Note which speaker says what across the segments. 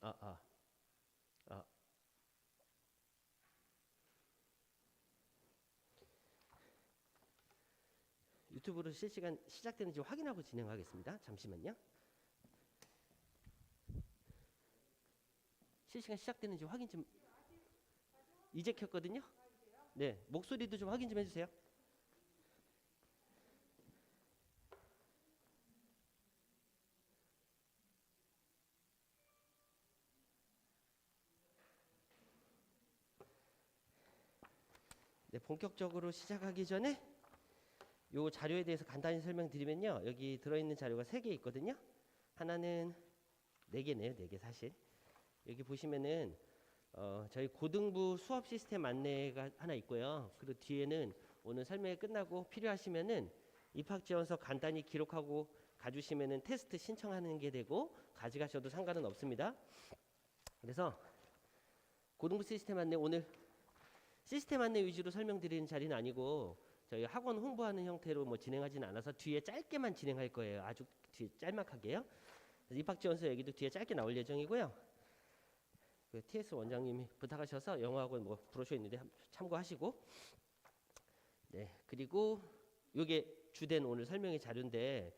Speaker 1: 아, 아, 아. 유튜브로 실시간 시작되는지 확인하고 진행하겠습니다. 잠시만요. 실시간 시작되는지 확인 좀. 이제 켰거든요. 네, 목소리도 좀 확인 좀 해주세요. 네, 본격적으로 시작하기 전에 요 자료에 대해서 간단히 설명드리면요. 여기 들어있는 자료가 3개 있거든요. 하나는 4개네요. 4개 사실. 여기 보시면은 저희 고등부 수업 시스템 안내가 하나 있고요. 그리고 뒤에는 오늘 설명이 끝나고 필요하시면은 입학 지원서 간단히 기록하고 가주시면은 테스트 신청하는 게 되고 가져가셔도 상관은 없습니다. 그래서 고등부 시스템 안내 오늘 시스템 안내 위주로 설명드리는 자리는 아니고 저희 학원 홍보하는 형태로 뭐 진행하지는 않아서 뒤에 짧게만 진행할 거예요. 아주 뒤에 짤막하게요. 그래서 입학 지원서 얘기도 뒤에 짧게 나올 예정이고요. 그 TS 원장님이 부탁하셔서 영어학원 뭐 브로셔 있는데 참고하시고, 네, 그리고 이게 주된 오늘 설명의 자료인데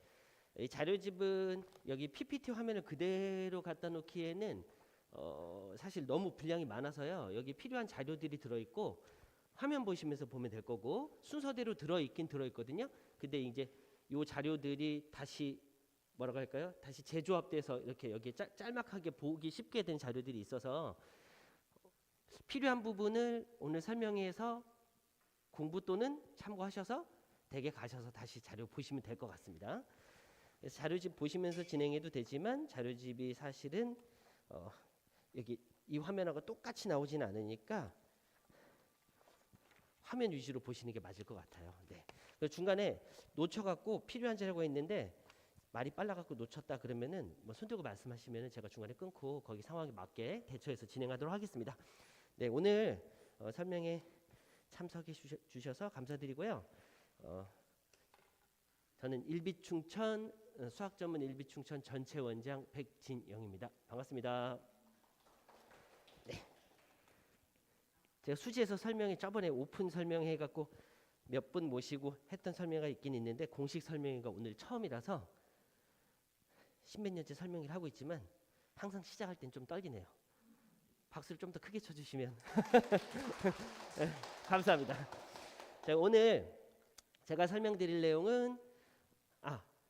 Speaker 1: 이 자료집은 여기 PPT 화면을 그대로 갖다 놓기에는 사실 너무 분량이 많아서요. 여기 필요한 자료들이 들어있고 화면 보시면서 보면 될 거고 순서대로 들어있긴 들어있거든요. 근데 이제 이 자료들이 다시 뭐라고 할까요? 다시 재조합돼서 이렇게 여기 짤막하게 보기 쉽게 된 자료들이 있어서 필요한 부분을 오늘 설명해서 공부 또는 참고하셔서 댁에 가셔서 다시 자료 보시면 될 것 같습니다. 그래서 자료집 보시면서 진행해도 되지만 자료집이 사실은 여기 이 화면하고 똑같이 나오지는 않으니까 화면 위주로 보시는 게 맞을 것 같아요. 네. 중간에 놓쳐갖고 필요한 자료가 있는데 말이 빨라갖고 놓쳤다 그러면은 뭐 손들고 말씀하시면은 제가 중간에 끊고 거기 상황에 맞게 대처해서 진행하도록 하겠습니다. 네, 오늘 설명에 참석해 주셔서 감사드리고요. 저는 일비충천 수학전문 일비충천 전체 원장 백진영입니다. 반갑습니다. 네. 제가 수지에서 설명이 저번에 오픈 설명해 갖고 몇 분 모시고 했던 설명이 있긴 있는데 공식 설명회가 오늘 처음이라서 십몇 년째 설명을 하고 있지만 항상 시작할 땐 좀 떨리네요. 박수를 좀 더 크게 쳐주시면 감사합니다. 자, 오늘 제가 설명드릴 내용은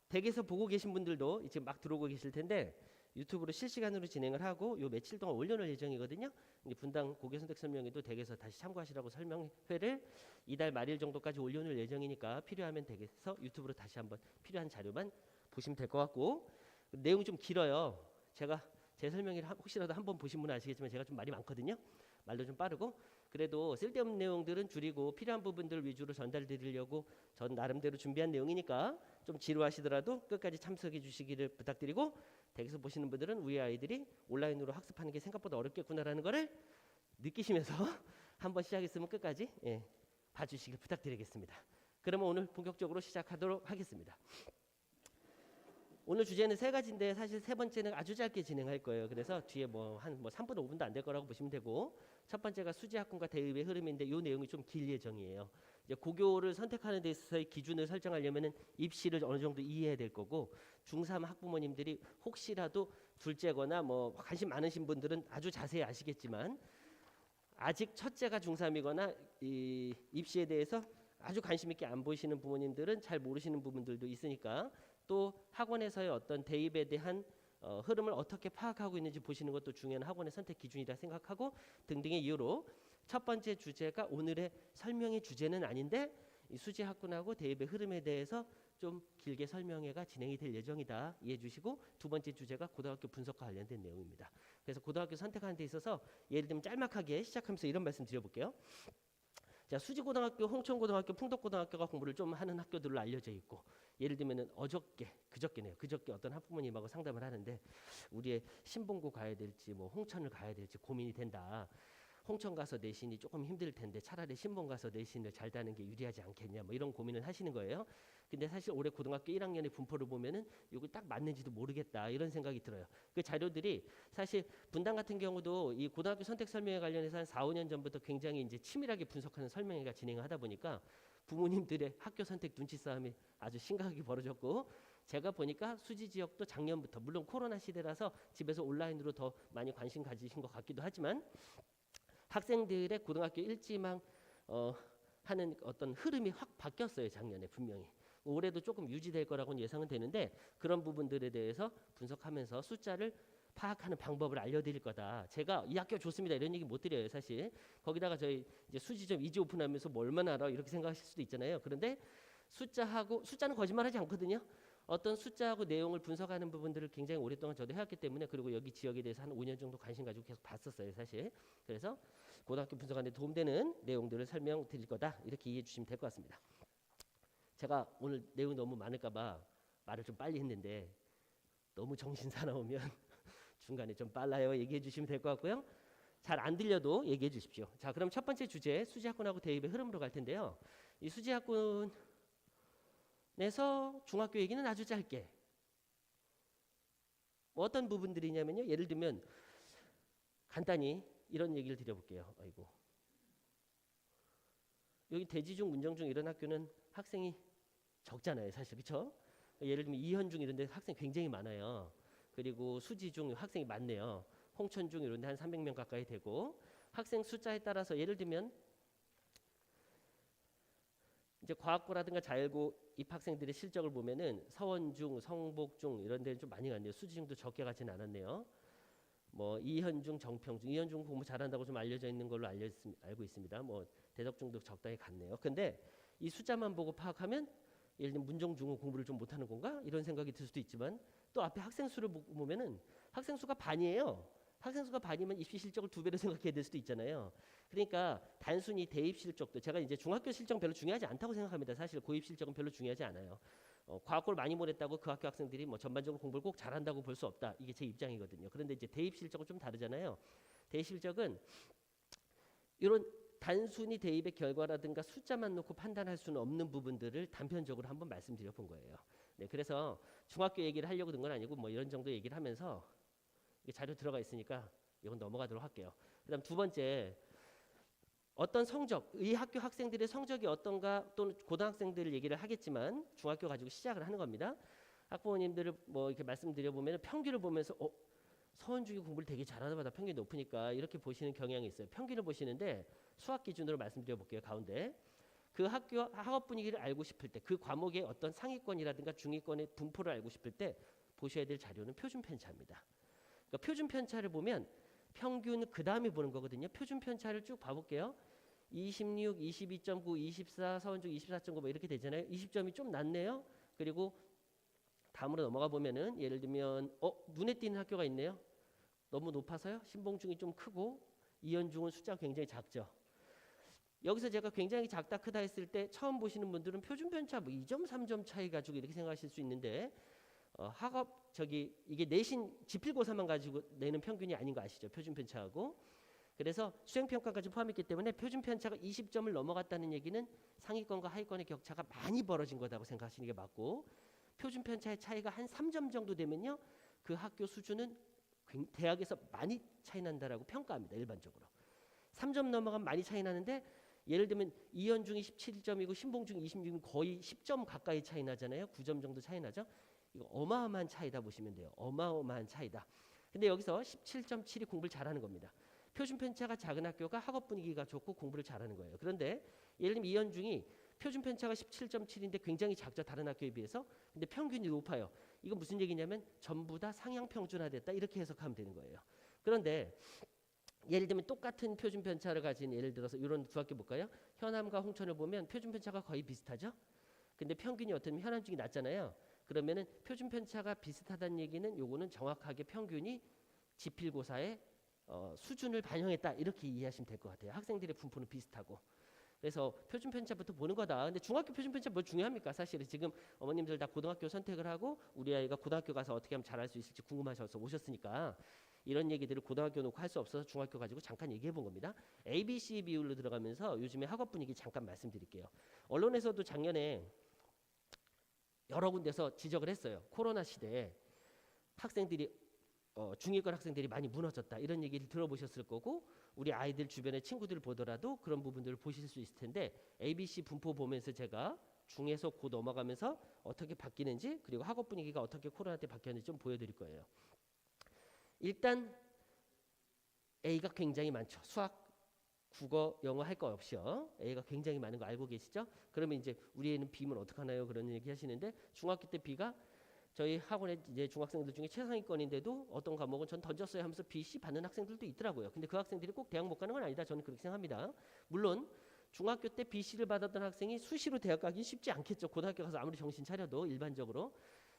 Speaker 1: 댁에서 보고 계신 분들도 지금 막 들어오고 계실 텐데 유튜브로 실시간으로 진행을 하고 요 며칠 동안 올려놓을 예정이거든요. 이제 분당 고교 선택 설명회도 댁에서 다시 참고하시라고 설명회를 이달 말일 정도까지 올려놓을 예정이니까 필요하면 댁에서 유튜브로 다시 한번 필요한 자료만 보시면 될 것 같고 내용이 좀 길어요. 제가 제 설명을 혹시라도 한번 보신 분은 아시겠지만 제가 좀 말이 많거든요. 말도 좀 빠르고 그래도 쓸데없는 내용들은 줄이고 필요한 부분들 위주로 전달드리려고 전 나름대로 준비한 내용이니까 좀 지루하시더라도 끝까지 참석해 주시기를 부탁드리고 댁에서 보시는 분들은 우리 아이들이 온라인으로 학습하는 게 생각보다 어렵겠구나라는 거를 느끼시면서 한번 시작했으면 끝까지 봐주시길 부탁드리겠습니다. 그러면 오늘 본격적으로 시작하도록 하겠습니다. 오늘 주제는 3가지인데 사실 3번째는 아주 짧게 진행할 거예요. 그래서 뒤에 한 3분 5분도 안 될 거라고 보시면 되고 첫 번째가 수지학군과 대입의 흐름인데 이 내용이 좀 길 예정이에요. 이제 고교를 선택하는 데 있어서의 기준을 설정하려면은 입시를 어느 정도 이해해야 될 거고 중3 학부모님들이 혹시라도 둘째거나 뭐 관심 많으신 분들은 아주 자세히 아시겠지만 아직 첫째가 중3이거나 이 입시에 대해서 아주 관심 있게 안 보시는 부모님들은 잘 모르시는 부분들도 있으니까 또 학원에서의 어떤 대입에 대한 흐름을 어떻게 파악하고 있는지 보시는 것도 중요한 학원의 선택 기준이라 생각하고 등등의 이유로 첫 번째 주제가 오늘의 설명의 주제는 아닌데 이 수지 학군하고 대입의 흐름에 대해서 좀 길게 설명회가 진행이 될 예정이다. 이해해 주시고 두 번째 주제가 고등학교 분석과 관련된 내용입니다. 그래서 고등학교 선택하는 데 있어서 예를 들면 짤막하게 시작하면서 이런 말씀 드려볼게요. 자, 수지고등학교, 홍천고등학교, 풍덕고등학교가 공부를 좀 하는 학교들로 알려져 있고 예를 들면은 그저께 어떤 학부모님하고 상담을 하는데 우리의 신봉고 가야 될지 뭐 홍천을 가야 될지 고민이 된다. 홍천 가서 내신이 조금 힘들 텐데 차라리 신봉 가서 내신을 잘 다는 게 유리하지 않겠냐 뭐 이런 고민을 하시는 거예요. 근데 사실 올해 고등학교 1학년의 분포를 보면은 이거 딱 맞는지도 모르겠다 이런 생각이 들어요. 그 자료들이 사실 분당 같은 경우도 이 고등학교 선택 설명회 관련해서 한 4, 5년 전부터 굉장히 이제 치밀하게 분석하는 설명회가 진행을 하다 보니까 부모님들의 학교 선택 눈치 싸움이 아주 심각하게 벌어졌고 제가 보니까 수지 지역도 작년부터 물론 코로나 시대라서 집에서 온라인으로 더 많이 관심 가지신 것 같기도 하지만 학생들의 고등학교 일지망 하는 어떤 흐름이 확 바뀌었어요. 작년에 분명히. 올해도 조금 유지될 거라고는 예상은 되는데 그런 부분들에 대해서 분석하면서 숫자를 파악하는 방법을 알려드릴 거다. 제가 이 학교 좋습니다 이런 얘기 못 드려요 사실. 거기다가 저희 이제 수지점 이제 오픈하면서 뭐 얼마나 알아 이렇게 생각하실 수도 있잖아요. 그런데 숫자는 거짓말하지 않거든요. 어떤 숫자하고 내용을 분석하는 부분들을 굉장히 오랫동안 저도 해왔기 때문에 그리고 여기 지역에 대해서 한 5년 정도 관심 가지고 계속 봤었어요 사실. 그래서 고등학교 분석하는 데 도움되는 내용들을 설명드릴 거다 이렇게 이해해 주시면 될 것 같습니다. 제가 오늘 내용 너무 많을까봐 말을 좀 빨리 했는데 너무 정신 사나우면 중간에 좀 빨라요 얘기해 주시면 될 것 같고요. 잘 안 들려도 얘기해 주십시오. 자, 그럼 첫 번째 주제 수지학군하고 대입의 흐름으로 갈 텐데요. 이 수지학군에서 중학교 얘기는 아주 짧게 어떤 부분들이냐면요. 예를 들면 간단히 이런 얘기를 드려볼게요. 아이고. 여기 대지중, 문정중 이런 학교는 학생이 적잖아요. 사실 그렇죠? 예를 들면 이현중 이런 데 학생이 굉장히 많아요. 그리고 수지중 학생이 많네요. 홍천중 이런 데 한 300명 가까이 되고 학생 숫자에 따라서 예를 들면 이제 과학고라든가 자율고 입학생들의 실적을 보면은 서원중, 성복중 이런 데는 좀 많이 갔네요. 수지중도 적게 가지는 않았네요. 뭐 이현중, 정평중, 이현중 공부 잘한다고 좀 알려져 있는 걸로 알고 있습니다. 뭐 대덕중도 적당히 갔네요. 근데 이 숫자만 보고 파악하면 예를 들면 문정중은 공부를 좀 못하는 건가 이런 생각이 들 수도 있지만 또 앞에 학생 수를 보면은 학생 수가 반이에요. 학생 수가 반이면 입시 실적을 2배로 생각해야 될 수도 있잖아요. 그러니까 단순히 대입 실적도 제가 이제 중학교 실적 별로 중요하지 않다고 생각합니다. 사실 고입 실적은 별로 중요하지 않아요. 과학고를 많이 못했다고 그 학교 학생들이 뭐 전반적으로 공부를 꼭 잘한다고 볼 수 없다. 이게 제 입장이거든요. 그런데 이제 대입 실적은 좀 다르잖아요. 대입 실적은 이런 단순히 대입의 결과라든가 숫자만 놓고 판단할 수는 없는 부분들을 단편적으로 한번 말씀드려 본 거예요. 네, 그래서 중학교 얘기를 하려고 든 건 아니고 뭐 이런 정도 얘기를 하면서 자료 들어가 있으니까 이건 넘어가도록 할게요. 그다음 두 번째 어떤 성적, 이 학교 학생들의 성적이 어떤가 또는 고등학생들 얘기를 하겠지만 중학교 가지고 시작을 하는 겁니다. 학부모님들을 뭐 이렇게 말씀드려 보면 평균을 보면서 서원중이 공부를 되게 잘하나 보다 평균이 높으니까 이렇게 보시는 경향이 있어요. 평균을 보시는데 수학 기준으로 말씀드려 볼게요. 가운데 그 학교 학업 분위기를 알고 싶을 때 그 과목의 어떤 상위권이라든가 중위권의 분포를 알고 싶을 때 보셔야 될 자료는 표준 편차입니다. 그러니까 표준 편차를 보면 평균 그 다음에 보는 거거든요. 표준 편차를 쭉 봐볼게요. 26, 22.9, 24, 서원중 24.9 뭐 이렇게 되잖아요. 20점이 좀 낮네요. 그리고 다음으로 넘어가 보면은 예를 들면 눈에 띄는 학교가 있네요. 너무 높아서요. 신봉중이 좀 크고 이현중은 숫자가 굉장히 작죠. 여기서 제가 굉장히 작다 크다 했을 때 처음 보시는 분들은 표준 편차 뭐 2점 3점 차이 가지고 이렇게 생각하실 수 있는데 학업 이게 내신 지필고사만 가지고 내는 평균이 아닌 거 아시죠? 표준 편차하고. 그래서 수행평가까지 포함했기 때문에 표준 편차가 20점을 넘어갔다는 얘기는 상위권과 하위권의 격차가 많이 벌어진 거라고 생각하시는 게 맞고 표준 편차의 차이가 한 3점 정도 되면요. 그 학교 수준은 대학에서 많이 차이 난다라고 평가합니다. 일반적으로. 3점 넘어가면 많이 차이 나는데 예를 들면 이현중이 17점이고 신봉중이 26이면 거의 10점 가까이 차이 나잖아요. 9점 정도 차이 나죠. 이거 어마어마한 차이다 보시면 돼요. 어마어마한 차이다. 근데 여기서 17.7이 공부를 잘하는 겁니다. 표준 편차가 작은 학교가 학업 분위기가 좋고 공부를 잘하는 거예요. 그런데 예를 들면 이현중이 표준 편차가 17.7인데 굉장히 작죠. 다른 학교에 비해서. 근데 평균이 높아요. 이건 무슨 얘기냐면 전부 다 상향 평준화됐다. 이렇게 해석하면 되는 거예요. 그런데 예를 들면 똑같은 표준 편차를 가진 예를 들어서 이런 두 학교 볼까요? 현암과 홍천을 보면 표준 편차가 거의 비슷하죠. 근데 평균이 어떻게 현암 쪽이 낮잖아요. 그러면은 표준 편차가 비슷하다는 얘기는 요거는 정확하게 평균이 지필고사의 수준을 반영했다 이렇게 이해하시면 될 것 같아요. 학생들의 분포는 비슷하고. 그래서 표준 편차부터 보는 거다. 근데 중학교 표준 편차 뭐 중요합니까? 사실은 지금 어머님들 다 고등학교 선택을 하고 우리 아이가 고등학교 가서 어떻게 하면 잘할 수 있을지 궁금하셔서 오셨으니까 이런 얘기들을 고등학교 놓고 할 수 없어서 중학교 가지고 잠깐 얘기해 본 겁니다. ABC 비율로 들어가면서 요즘에 학업 분위기 잠깐 말씀드릴게요. 언론에서도 작년에 여러 군데서 지적을 했어요. 코로나 시대에 학생들이 중위권 학생들이 많이 무너졌다 이런 얘기를 들어보셨을 거고 우리 아이들 주변의 친구들 보더라도 그런 부분들을 보실 수 있을 텐데 ABC 분포 보면서 제가 중에서 고 넘어가면서 어떻게 바뀌는지 그리고 학업 분위기가 어떻게 코로나 때 바뀌었는지 좀 보여드릴 거예요. 일단 A가 굉장히 많죠. 수학, 국어, 영어 할 거 없이요. A가 굉장히 많은 거 알고 계시죠? 그러면 이제 우리 애는 B면 어떡하나요? 그런 얘기 하시는데 중학교 때 B가 저희 학원에 이제 중학생들 중에 최상위권인데도 어떤 과목은 전 던졌어요 하면서 B, C 받는 학생들도 있더라고요. 근데 그 학생들이 꼭 대학 못 가는 건 아니다. 저는 그렇게 생각합니다. 물론 중학교 때 B, C를 받았던 학생이 수시로 대학 가기 쉽지 않겠죠. 고등학교 가서 아무리 정신 차려도 일반적으로.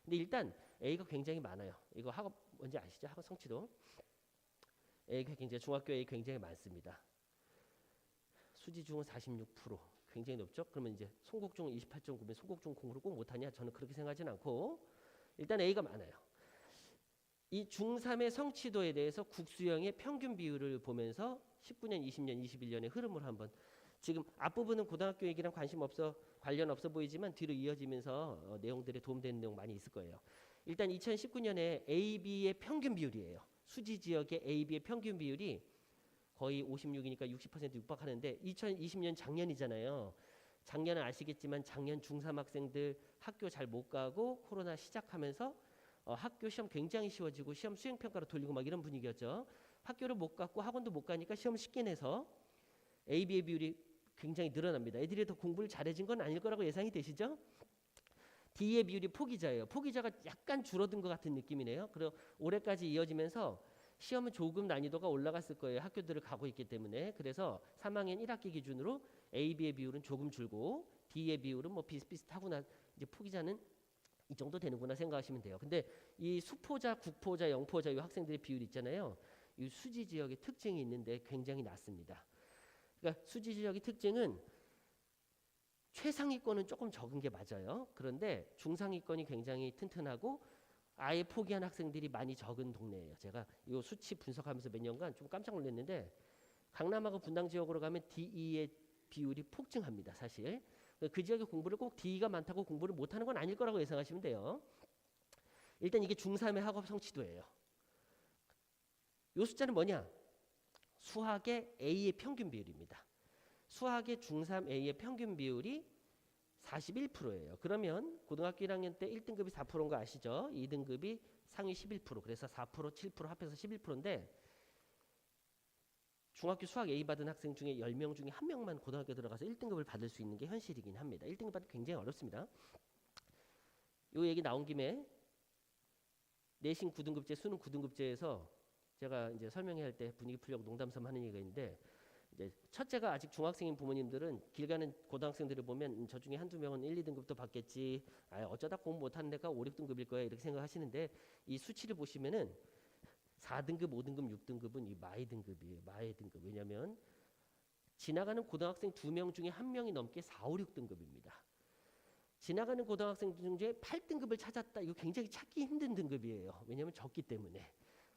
Speaker 1: 근데 일단 A가 굉장히 많아요. 이거 학업 뭔지 아시죠? 학업 성취도. A가 굉장히 중학교 A 굉장히 많습니다. 수지중은 46%. 굉장히 높죠? 그러면 이제 송국중은 28.9면 송국중 공부를 꼭 못하냐? 저는 그렇게 생각하진 않고 일단 A가 많아요. 이 중3의 성취도에 대해서 국수형의 평균 비율을 보면서 19년, 20년, 21년의 흐름을 한번 지금 앞부분은 고등학교 얘기랑 관련 없어 보이지만 뒤로 이어지면서 내용들에 도움되는 내용 많이 있을 거예요. 일단 2019년에 AB의 평균 비율이에요. 수지 지역의 AB의 평균 비율이 거의 56이니까 60% 육박하는데 2020년 작년이잖아요. 작년은 아시겠지만 작년 중3 학생들 학교 잘 못 가고 코로나 시작하면서 학교 시험 굉장히 쉬워지고 시험 수행평가로 돌리고 막 이런 분위기였죠. 학교를 못 갔고 학원도 못 가니까 시험 쉽게 내서 AB의 비율이 굉장히 늘어납니다. 애들이 더 공부를 잘해진 건 아닐 거라고 예상이 되시죠? D의 비율이 포기자예요. 포기자가 약간 줄어든 것 같은 느낌이네요. 그리고 올해까지 이어지면서 시험은 조금 난이도가 올라갔을 거예요. 학교들을 가고 있기 때문에. 그래서 3학년 1학기 기준으로 AB의 비율은 조금 줄고 D의 비율은 뭐 비슷비슷하구나. 이제 포기자는 이 정도 되는구나 생각하시면 돼요. 근데 이 수포자, 국포자, 영포자 이 학생들의 비율 있잖아요. 이 수지 지역의 특징이 있는데 굉장히 낮습니다. 그러니까 수지 지역의 특징은 최상위권은 조금 적은 게 맞아요. 그런데 중상위권이 굉장히 튼튼하고 아예 포기한 학생들이 많이 적은 동네예요. 제가 이 수치 분석하면서 몇 년간 좀 깜짝 놀랐는데 강남하고 분당 지역으로 가면 DE의 비율이 폭증합니다. 사실 그 지역의 공부를 꼭 D가 많다고 공부를 못하는 건 아닐 거라고 예상하시면 돼요. 일단 이게 중3의 학업 성취도예요. 이 숫자는 뭐냐? 수학의 A의 평균 비율입니다. 수학의 중3 A의 평균 비율이 41%예요. 그러면 고등학교 1학년 때 1등급이 4%인 거 아시죠? 2등급이 상위 11%. 그래서 4%, 7% 합해서 11%인데 중학교 수학 A 받은 학생 중에 10명 중에 1명만 고등학교 들어가서 1등급을 받을 수 있는 게 현실이긴 합니다. 1등급 받기 굉장히 어렵습니다. 요 얘기 나온 김에 내신 9등급제, 수능 9등급제에서 제가 이제 설명회 할 때 분위기 풀려고 농담삼 하는 얘기가 있는데 이제 첫째가 아직 중학생인 부모님들은 길 가는 고등학생들을 보면 저 중에 한두 명은 1, 2등급도 받겠지. 어쩌다 공부 못하는 애가 5, 6등급일 거야 이렇게 생각하시는데 이 수치를 보시면은 4등급, 5등급, 6등급은 이 마이 등급이에요. 마이 등급. 왜냐하면 지나가는 고등학생 2명 중에 1명이 넘게 4, 5, 6등급입니다. 지나가는 고등학생 중에 8등급을 찾았다. 이거 굉장히 찾기 힘든 등급이에요. 왜냐하면 적기 때문에.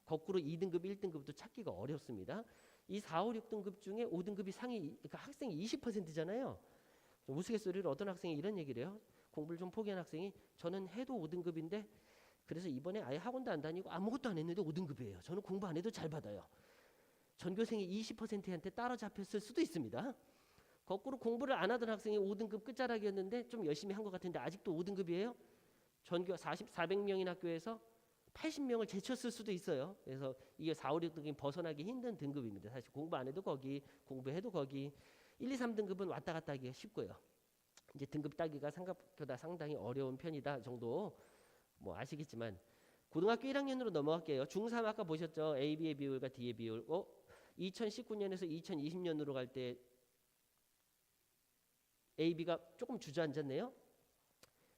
Speaker 1: 거꾸로 2등급, 1등급도 찾기가 어렵습니다. 이 4, 5, 6등급 중에 5등급이 상위, 그러니까 학생이 20%잖아요. 우스갯소리로 어떤 학생이 이런 얘기를 해요. 공부를 좀 포기한 학생이 저는 해도 5등급인데 그래서 이번에 아예 학원도 안 다니고 아무것도 안 했는데 5등급이에요. 저는 공부 안 해도 잘 받아요. 전교생이 20%한테 따라잡혔을 수도 있습니다. 거꾸로 공부를 안 하던 학생이 5등급 끝자락이었는데 좀 열심히 한 것 같은데 아직도 5등급이에요. 전교 400명인 학교에서 80명을 제쳤을 수도 있어요. 그래서 이게 4, 5, 6등급이 벗어나기 힘든 등급입니다. 사실 공부 안 해도 거기, 공부해도 거기. 1, 2, 3등급은 왔다 갔다 하기가 쉽고요. 이제 등급 따기가 생각보다 상당히 어려운 편이다 정도 뭐 아시겠지만 고등학교 1학년으로 넘어갈게요. 중3 아까 보셨죠? AB의 비율과 D의 비율. 2019년에서 2020년으로 갈 때 AB가 조금 주저앉았네요.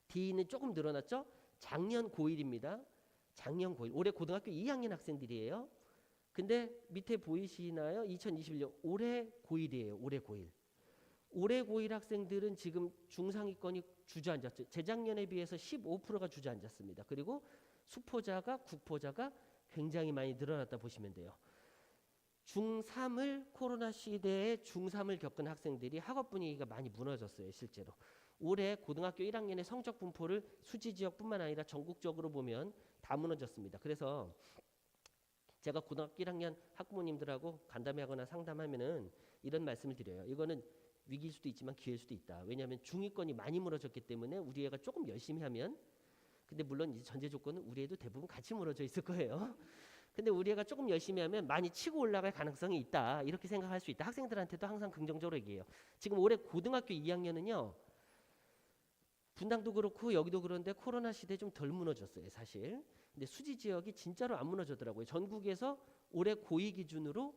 Speaker 1: D는 조금 늘어났죠? 작년 고1입니다. 작년 고1. 올해 고등학교 2학년 학생들이에요. 근데 밑에 보이시나요? 2021년 올해 고1이에요. 올해 고1. 올해 고1 학생들은 지금 중상위권이 주저앉았죠. 재작년에 비해서 15%가 주저앉았습니다. 그리고 수포자가 국포자가 굉장히 많이 늘어났다 보시면 돼요. 중3을 코로나 시대에 중3을 겪은 학생들이 학업 분위기가 많이 무너졌어요. 실제로. 올해 고등학교 1학년의 성적 분포를 수지 지역뿐만 아니라 전국적으로 보면 다 무너졌습니다. 그래서 제가 고등학교 1학년 학부모님들하고 간담회하거나 상담하면은 이런 말씀을 드려요. 이거는 위기일 수도 있지만 기회일 수도 있다. 왜냐하면 중위권이 많이 무너졌기 때문에 우리 애가 조금 열심히 하면, 근데 물론 이제 전제 조건은 우리 애도 대부분 같이 무너져 있을 거예요. 근데 우리 애가 조금 열심히 하면 많이 치고 올라갈 가능성이 있다. 이렇게 생각할 수 있다. 학생들한테도 항상 긍정적으로 얘기해요. 지금 올해 고등학교 2학년은요. 분당도 그렇고 여기도 그런데 코로나 시대에 좀 덜 무너졌어요. 사실. 근데 수지 지역이 진짜로 안 무너졌더라고요. 전국에서 올해 고2 기준으로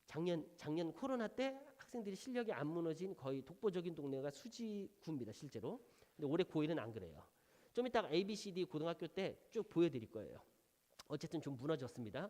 Speaker 1: 작년 코로나 때 학생들이 실력이 안 무너진 거의 독보적인 동네가 수지구입니다. 실제로. 근데 올해 고1은 안 그래요. 좀 이따가 ABCD 고등학교 때 쭉 보여드릴 거예요. 어쨌든 좀 무너졌습니다.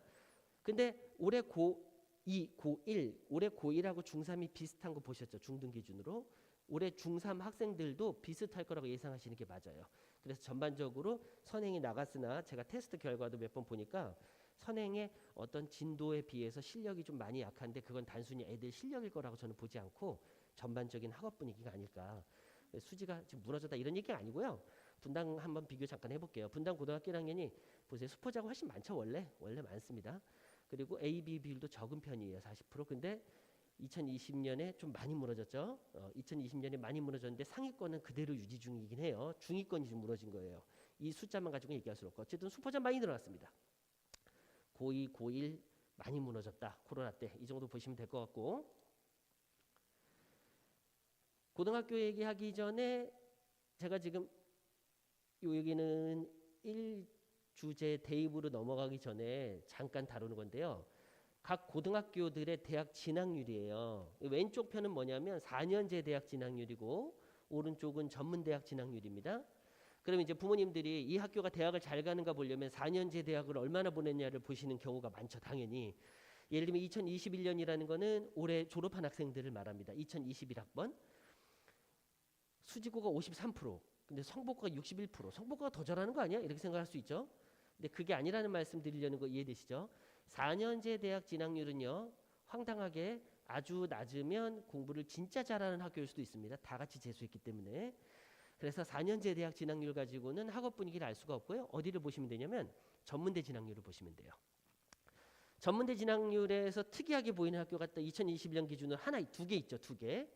Speaker 1: 근데 올해 고2, 고1, 올해 고1하고 중3이 비슷한 거 보셨죠? 중등 기준으로. 올해 중3 학생들도 비슷할 거라고 예상하시는 게 맞아요. 그래서 전반적으로 선행이 나갔으나 제가 테스트 결과도 몇 번 보니까 선행의 어떤 진도에 비해서 실력이 좀 많이 약한데 그건 단순히 애들 실력일 거라고 저는 보지 않고 전반적인 학업 분위기가 아닐까. 수지가 지금 무너졌다 이런 얘기가 아니고요. 분당 한번 비교 잠깐 해볼게요. 분당 고등학교 1학년이 보세요. 수포자가 훨씬 많죠. 원래 많습니다. 그리고 A, B 비율도 적은 편이에요. 40%. 근데 2020년에 좀 많이 무너졌죠. 2020년에 많이 무너졌는데 상위권은 그대로 유지 중이긴 해요. 중위권이 좀 무너진 거예요. 이 숫자만 가지고 얘기할 수 없고 어쨌든 수포자 많이 늘어났습니다. 고2, 고1 많이 무너졌다. 코로나 때 이 정도 보시면 될 것 같고, 고등학교 얘기하기 전에 제가 지금 여기는 1주제 대입으로 넘어가기 전에 잠깐 다루는 건데요. 각 고등학교들의 대학 진학률이에요. 왼쪽 편은 뭐냐면 4년제 대학 진학률이고 오른쪽은 전문대학 진학률입니다. 그럼 이제 부모님들이 이 학교가 대학을 잘 가는가 보려면 4년제 대학을 얼마나 보냈냐를 보시는 경우가 많죠. 당연히. 예를 들면 2021년이라는 거는 올해 졸업한 학생들을 말합니다. 2021학번. 수지고가 53%, 근데 성복고가 61%. 성복고가 더 잘하는 거 아니야? 이렇게 생각할 수 있죠. 근데 그게 아니라는 말씀 드리려는 거 이해되시죠? 4년제 대학 진학률은요. 황당하게 아주 낮으면 공부를 진짜 잘하는 학교일 수도 있습니다. 다 같이 재수했기 때문에. 그래서 4년제 대학 진학률 가지고는 학업 분위기를 알 수가 없고요. 어디를 보시면 되냐면 전문대 진학률을 보시면 돼요. 전문대 진학률에서 특이하게 보이는 학교가 2021년 기준으로 두 개 있죠. 두 개.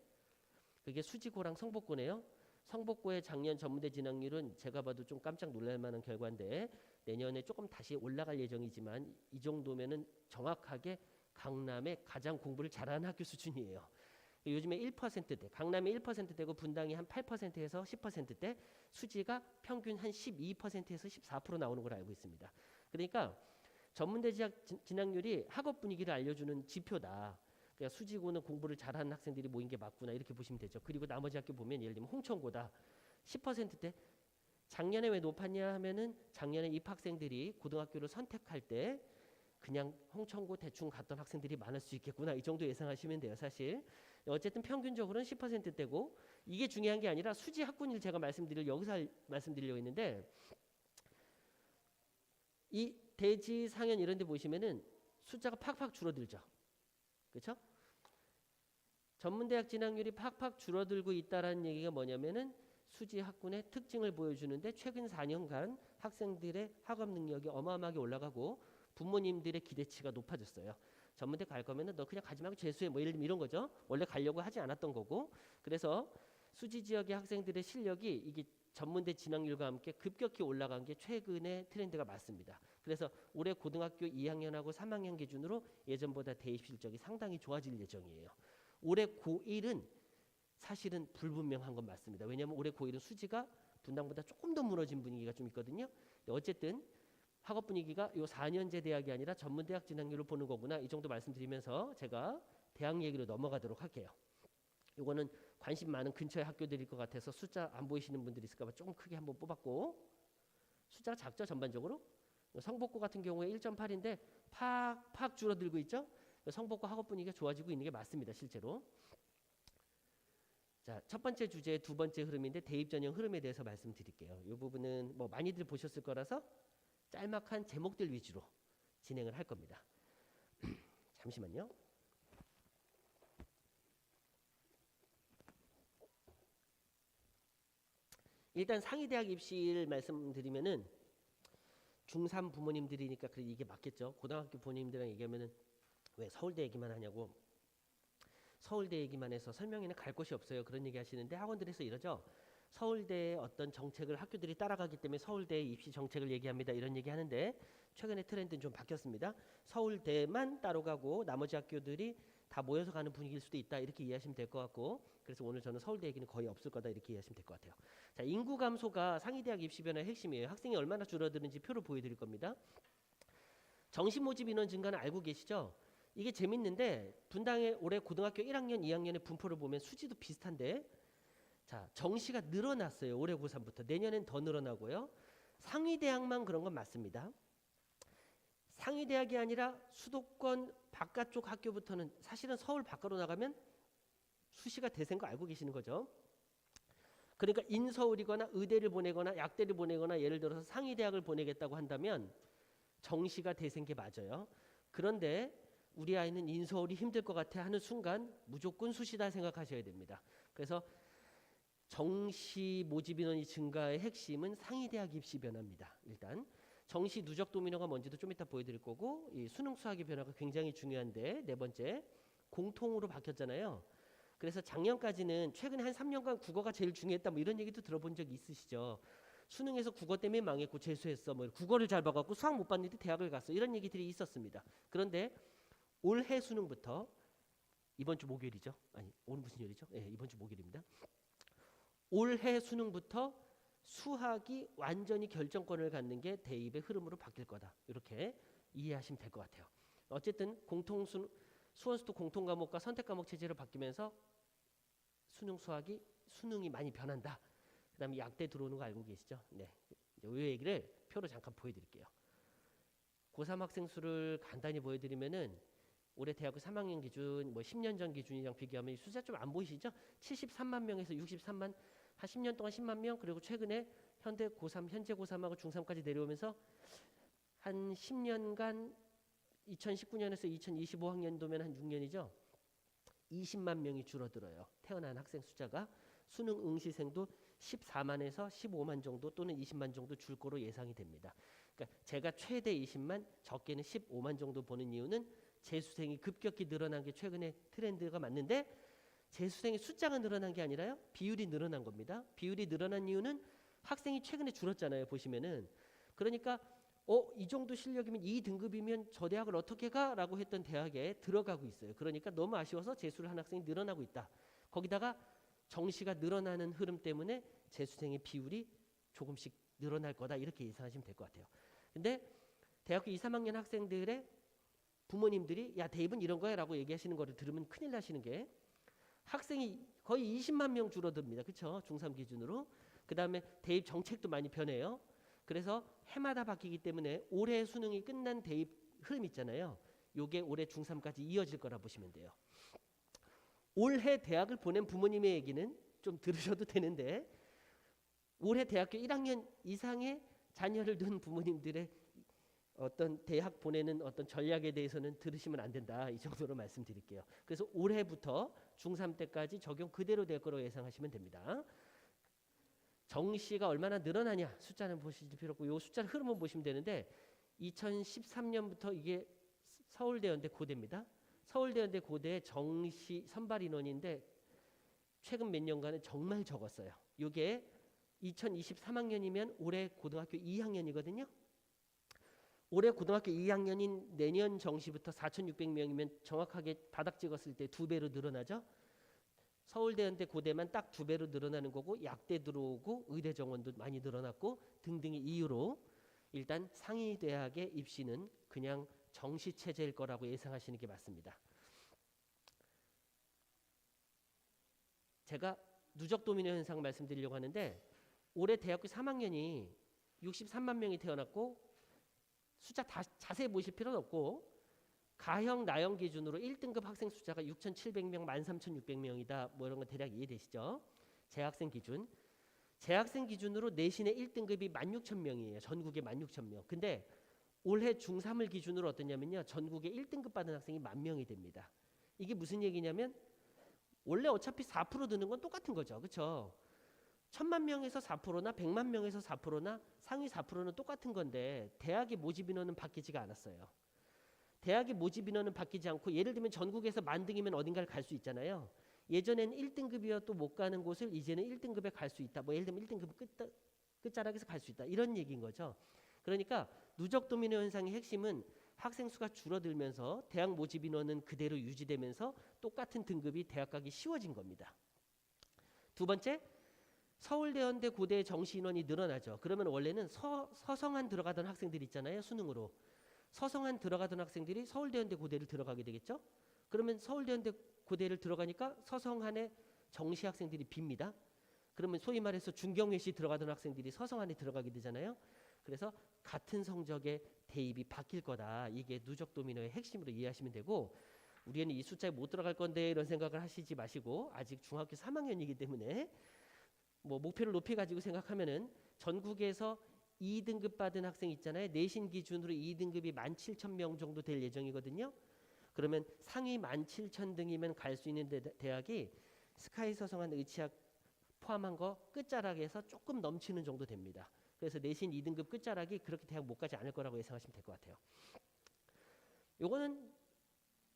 Speaker 1: 그게 수지고랑 성복고네요. 성복고의 작년 전문대 진학률은 제가 봐도 좀 깜짝 놀랄 만한 결과인데 내년에 조금 다시 올라갈 예정이지만 이 정도면은 정확하게 강남의 가장 공부를 잘하는 학교 수준이에요. 요즘에 1%대, 강남이 1%대고 분당이 한 8%에서 10%대, 수지가 평균 한 12%에서 14% 나오는 걸 알고 있습니다. 그러니까 전문대 진학률이 학업 분위기를 알려주는 지표다. 그러니까 수지고는 공부를 잘하는 학생들이 모인 게 맞구나 이렇게 보시면 되죠. 그리고 나머지 학교 보면 예를 들면 홍천고다 10%대. 작년에 왜 높았냐 하면은 작년에 입학생들이 고등학교를 선택할 때 그냥 홍천고 대충 갔던 학생들이 많을 수 있겠구나 이 정도 예상하시면 돼요. 사실 어쨌든 평균적으로는 10%대고 이게 중요한 게 아니라 수지 학군일 제가 여기서 말씀드리려고 했는데 이 대지 상현 이런 데 보시면은 숫자가 팍팍 줄어들죠. 그렇죠? 전문대학 진학률이 팍팍 줄어들고 있다라는 얘기가 뭐냐면은 수지 학군의 특징을 보여주는데 최근 4년간 학생들의 학업 능력이 어마어마하게 올라가고 부모님들의 기대치가 높아졌어요. 전문대 갈 거면은 너 그냥 가지 말고 재수해 뭐 예를 들면 이런 거죠. 원래 가려고 하지 않았던 거고. 그래서 수지 지역의 학생들의 실력이 이게 전문대 진학률과 함께 급격히 올라간 게 최근의 트렌드가 맞습니다. 그래서 올해 고등학교 2학년하고 3학년 기준으로 예전보다 대입 실적이 상당히 좋아질 예정이에요. 올해 고1은 사실은 불분명한 건 맞습니다. 왜냐하면 올해 고1은 수지가 분당보다 조금 더 무너진 분위기가 좀 있거든요. 어쨌든 학업 분위기가 요 4년제 대학이 아니라 전문대학 진학률을 보는 거구나. 이 정도 말씀드리면서 제가 대학 얘기로 넘어가도록 할게요. 이거는 관심 많은 근처의 학교들일 것 같아서 숫자 안 보이시는 분들이 있을까 봐 조금 크게 한번 뽑았고 숫자가 작죠. 전반적으로. 성복고 같은 경우에 1.8인데 팍팍 줄어들고 있죠. 성복고 학업 분위기가 좋아지고 있는 게 맞습니다. 실제로. 자, 첫 번째 주제 두 번째 흐름인데 대입 전형 흐름에 대해서 말씀드릴게요. 이 부분은 뭐 많이들 보셨을 거라서 짤막한 제목들 위주로 진행을 할 겁니다. 잠시만요. 일단 상위대학 입시를 말씀드리면은 중3 부모님들이니까 그래 이게 맞겠죠. 고등학교 부모님들이랑 얘기하면은 왜 서울대 얘기만 하냐고, 서울대 얘기만 해서 설명회는 갈 곳이 없어요, 그런 얘기 하시는데 학원들에서 이러죠. 서울대의 어떤 정책을 학교들이 따라가기 때문에 서울대의 입시 정책을 얘기합니다, 이런 얘기 하는데 최근에 트렌드는 좀 바뀌었습니다. 서울대만 따로 가고 나머지 학교들이 다 모여서 가는 분위기일 수도 있다, 이렇게 이해하시면 될 것 같고, 그래서 오늘 저는 서울대 얘기는 거의 없을 거다, 이렇게 이해하시면 될 것 같아요. 자, 인구 감소가 상위대학 입시 변화의 핵심이에요. 학생이 얼마나 줄어드는지 표를 보여드릴 겁니다. 정시 모집 인원 증가는 알고 계시죠? 이게 재밌는데 분당의 올해 고등학교 1학년, 2학년의 분포를 보면 수지도 비슷한데, 자, 정시가 늘어났어요. 올해 고3부터. 내년엔 더 늘어나고요. 상위대학만 그런 건 맞습니다. 상위대학이 아니라 수도권 바깥쪽 학교부터는 사실은 서울 밖으로 나가면 수시가 대세인 거 알고 계시는 거죠. 그러니까 인서울이거나 의대를 보내거나 약대를 보내거나 예를 들어서 상위대학을 보내겠다고 한다면 정시가 대세인 게 맞아요. 그런데 우리 아이는 인서울이 힘들 것 같아 하는 순간 무조건 수시다 생각하셔야 됩니다. 그래서 정시 모집 인원이 증가의 핵심은 상위대학 입시 변화입니다. 일단 정시 누적 도미노가 뭔지도 좀 이따 보여드릴 거고, 이 수능 수학의 변화가 굉장히 중요한데, 네 번째 공통으로 바뀌었잖아요. 그래서 작년까지는 최근에 한 3년간 국어가 제일 중요했다, 뭐 이런 얘기도 들어본 적 있으시죠. 수능에서 국어 때문에 망했고 재수했어, 뭐 국어를 잘 봐갖고 수학 못 봤는데 대학을 갔어, 이런 얘기들이 있었습니다. 그런데 올해 수능부터, 이번 주 목요일이죠. 아니 오늘 무슨 요일이죠? 네, 이번 주 목요일입니다. 올해 수능부터 수학이 완전히 결정권을 갖는 게 대입의 흐름으로 바뀔 거다, 이렇게 이해하시면 될 것 같아요. 어쨌든 수원수도 공통 과목과 선택 과목 체제로 바뀌면서 수능 수학이 수능이 많이 변한다. 그다음에 약대 들어오는 거 알고 계시죠? 네, 이 얘기를 표로 잠깐 보여드릴게요. 고3 학생 수를 간단히 보여드리면은 올해 대학교 3학년 기준, 뭐 10년 전 기준이랑 비교하면 이 숫자 좀 안 보이시죠? 73만 명에서 63만, 한 10년 동안 10만 명, 그리고 최근에 현재 고3하고 중3까지 내려오면서 한 10년간 2019년에서 2025학년도면 한 6년이죠. 20만 명이 줄어들어요. 태어난 학생 숫자가. 수능 응시생도 14만에서 15만 정도 또는 20만 정도 줄 거로 예상이 됩니다. 그러니까 제가 최대 20만, 적게는 15만 정도 보는 이유는 재수생이 급격히 늘어난 게 최근에 트렌드가 맞는데, 재수생의 숫자가 늘어난 게 아니라요, 비율이 늘어난 겁니다. 비율이 늘어난 이유는 학생이 최근에 줄었잖아요, 보시면은. 그러니까 이 정도 실력이면, 이 등급이면 저 대학을 어떻게 가? 라고 했던 대학에 들어가고 있어요. 그러니까 너무 아쉬워서 재수를 한 학생이 늘어나고 있다. 거기다가 정시가 늘어나는 흐름 때문에 재수생의 비율이 조금씩 늘어날 거다, 이렇게 예상하시면 될 것 같아요. 근데 대학교 2, 3학년 학생들의 부모님들이 야 대입은 이런 거야 라고 얘기하시는 거를 들으면 큰일 나시는 게, 학생이 거의 20만 명 줄어듭니다. 그렇죠? 중3 기준으로. 그 다음에 대입 정책도 많이 변해요. 그래서 해마다 바뀌기 때문에 올해 수능이 끝난 대입 흐름 있잖아요. 요게 올해 중3까지 이어질 거라 보시면 돼요. 올해 대학을 보낸 부모님의 얘기는 좀 들으셔도 되는데, 올해 대학교 1학년 이상의 자녀를 둔 부모님들의 어떤 대학 보내는 어떤 전략에 대해서는 들으시면 안 된다, 이 정도로 말씀드릴게요. 그래서 올해부터 중3 때까지 적용 그대로 될 거로 예상하시면 됩니다. 정시가 얼마나 늘어나냐 숫자는 보실 필요 없고, 요 숫자 흐름은 보시면 되는데, 2013년부터 이게 서울대연대 고대입니다. 서울대연대 고대 정시 선발 인원인데 최근 몇 년간은 정말 적었어요. 이게 2023학년이면 올해 고등학교 2학년이거든요. 올해 고등학교 2학년인 내년 정시부터 4,600명이면 정확하게 바닥 찍었을 때 2배로 늘어나죠. 서울대연대 고대만 딱 2배로 늘어나는 거고, 약대 들어오고 의대 정원도 많이 늘어났고 등등의 이유로 일단 상위대학의 입시는 그냥 정시 체제일 거라고 예상하시는 게 맞습니다. 제가 누적 도미노 현상 말씀드리려고 하는데, 올해 대학교 3학년이 63만 명이 태어났고, 숫자 다 자세히 보실 필요는 없고, 가형 나형 기준으로 1등급 학생 숫자가 6,700명, 13,600명이다, 뭐 이런 거 대략 이해되시죠? 재학생 기준으로 내신의 1등급이 16,000명이에요. 전국에 16,000명. 근데 올해 중3을 기준으로 어떠냐면요. 전국에 1등급 받은 학생이 10,000명이 됩니다. 이게 무슨 얘기냐면 원래 어차피 4% 드는 건 똑같은 거죠. 그렇죠? 1,000만 명에서 4%나 100만 명에서 4%나 상위 4%는 똑같은 건데 대학의 모집 인원은 바뀌지가 않았어요. 대학의 모집 인원은 바뀌지 않고 예를 들면 전국에서 10,000등이면 어딘가를 갈 수 있잖아요. 예전에는 1등급이어도 못 가는 곳을 이제는 1등급에 갈 수 있다. 뭐 예를 들면 1등급 끝자락에서 갈 수 있다. 이런 얘기인 거죠. 그러니까 누적 도미노 현상의 핵심은 학생 수가 줄어들면서 대학 모집 인원은 그대로 유지되면서 똑같은 등급이 대학 가기 쉬워진 겁니다. 두 번째, 서울대, 연대, 고대의 정시 인원이 늘어나죠. 그러면 원래는 서성한 들어가던 학생들 있잖아요. 수능으로. 서성한 들어가던 학생들이 서울대, 연대, 고대를 들어가게 되겠죠. 그러면 서울대, 연대, 고대를 들어가니까 서성한의 정시 학생들이 빕니다. 그러면 소위 말해서 중경외시 들어가던 학생들이 서성한에 들어가게 되잖아요. 그래서 같은 성적의 대입이 바뀔 거다. 이게 누적 도미노의 핵심으로 이해하시면 되고 우리 애는 이 숫자에 못 들어갈 건데 이런 생각을 하시지 마시고 아직 중학교 3학년이기 때문에 뭐 목표를 높이 가지고 생각하면은 전국에서 2등급 받은 학생 있잖아요. 내신 기준으로 2등급이 17,000명 정도 될 예정이거든요. 그러면 상위 17,000등이면 갈 수 있는 대학이 스카이 서성한 의치학 포함한 거 끝자락에서 조금 넘치는 정도 됩니다. 그래서 내신 2등급 끝자락이 그렇게 대학 못 가지 않을 거라고 예상하시면 될 것 같아요. 요거는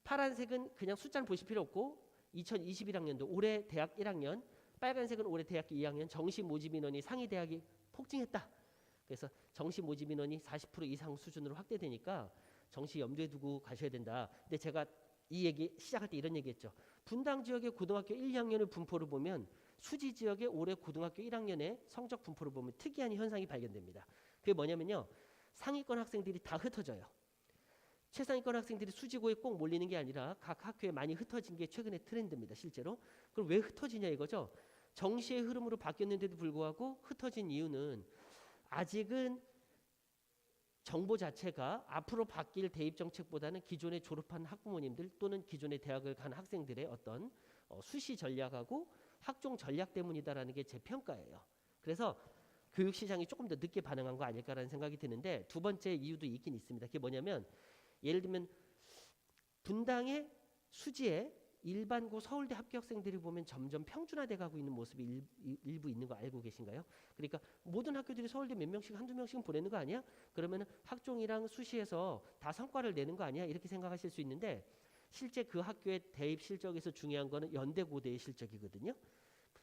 Speaker 1: 파란색은 그냥 숫자는 보실 필요 없고 2021학년도 올해 대학 1학년, 빨간색은 올해 대학교 2학년 정시 모집 인원이 상위 대학이 폭증했다. 그래서 정시 모집 인원이 40% 이상 수준으로 확대되니까 정시 염두에 두고 가셔야 된다. 근데 제가 이 얘기 시작할 때 이런 얘기했죠. 분당 지역의 고등학교 1, 2학년의 분포를 보면 수지 지역의 올해 고등학교 1학년의 성적 분포를 보면 특이한 현상이 발견됩니다. 그게 뭐냐면요. 상위권 학생들이 다 흩어져요. 최상위권 학생들이 수지고에 꼭 몰리는 게 아니라 각 학교에 많이 흩어진 게 최근의 트렌드입니다. 실제로. 그럼 왜 흩어지냐 이거죠. 정시의 흐름으로 바뀌었는데도 불구하고 흩어진 이유는 아직은 정보 자체가 앞으로 바뀔 대입 정책보다는 기존에 졸업한 학부모님들 또는 기존에 대학을 간 학생들의 어떤 수시 전략하고 학종 전략 때문이다라는 게 제 평가예요. 그래서 교육 시장이 조금 더 늦게 반응한 거 아닐까라는 생각이 드는데 두 번째 이유도 있긴 있습니다. 그게 뭐냐면 예를 들면 분당의 수지에 일반고 서울대 합격생들이 보면 점점 평준화돼 가고 있는 모습이 일부 있는 거 알고 계신가요? 그러니까 모든 학교들이 서울대 몇 명씩 한두 명씩은 보내는 거 아니야? 그러면 학종이랑 수시에서 다 성과를 내는 거 아니야? 이렇게 생각하실 수 있는데 실제 그 학교의 대입 실적에서 중요한 거는 연대 고대의 실적이거든요.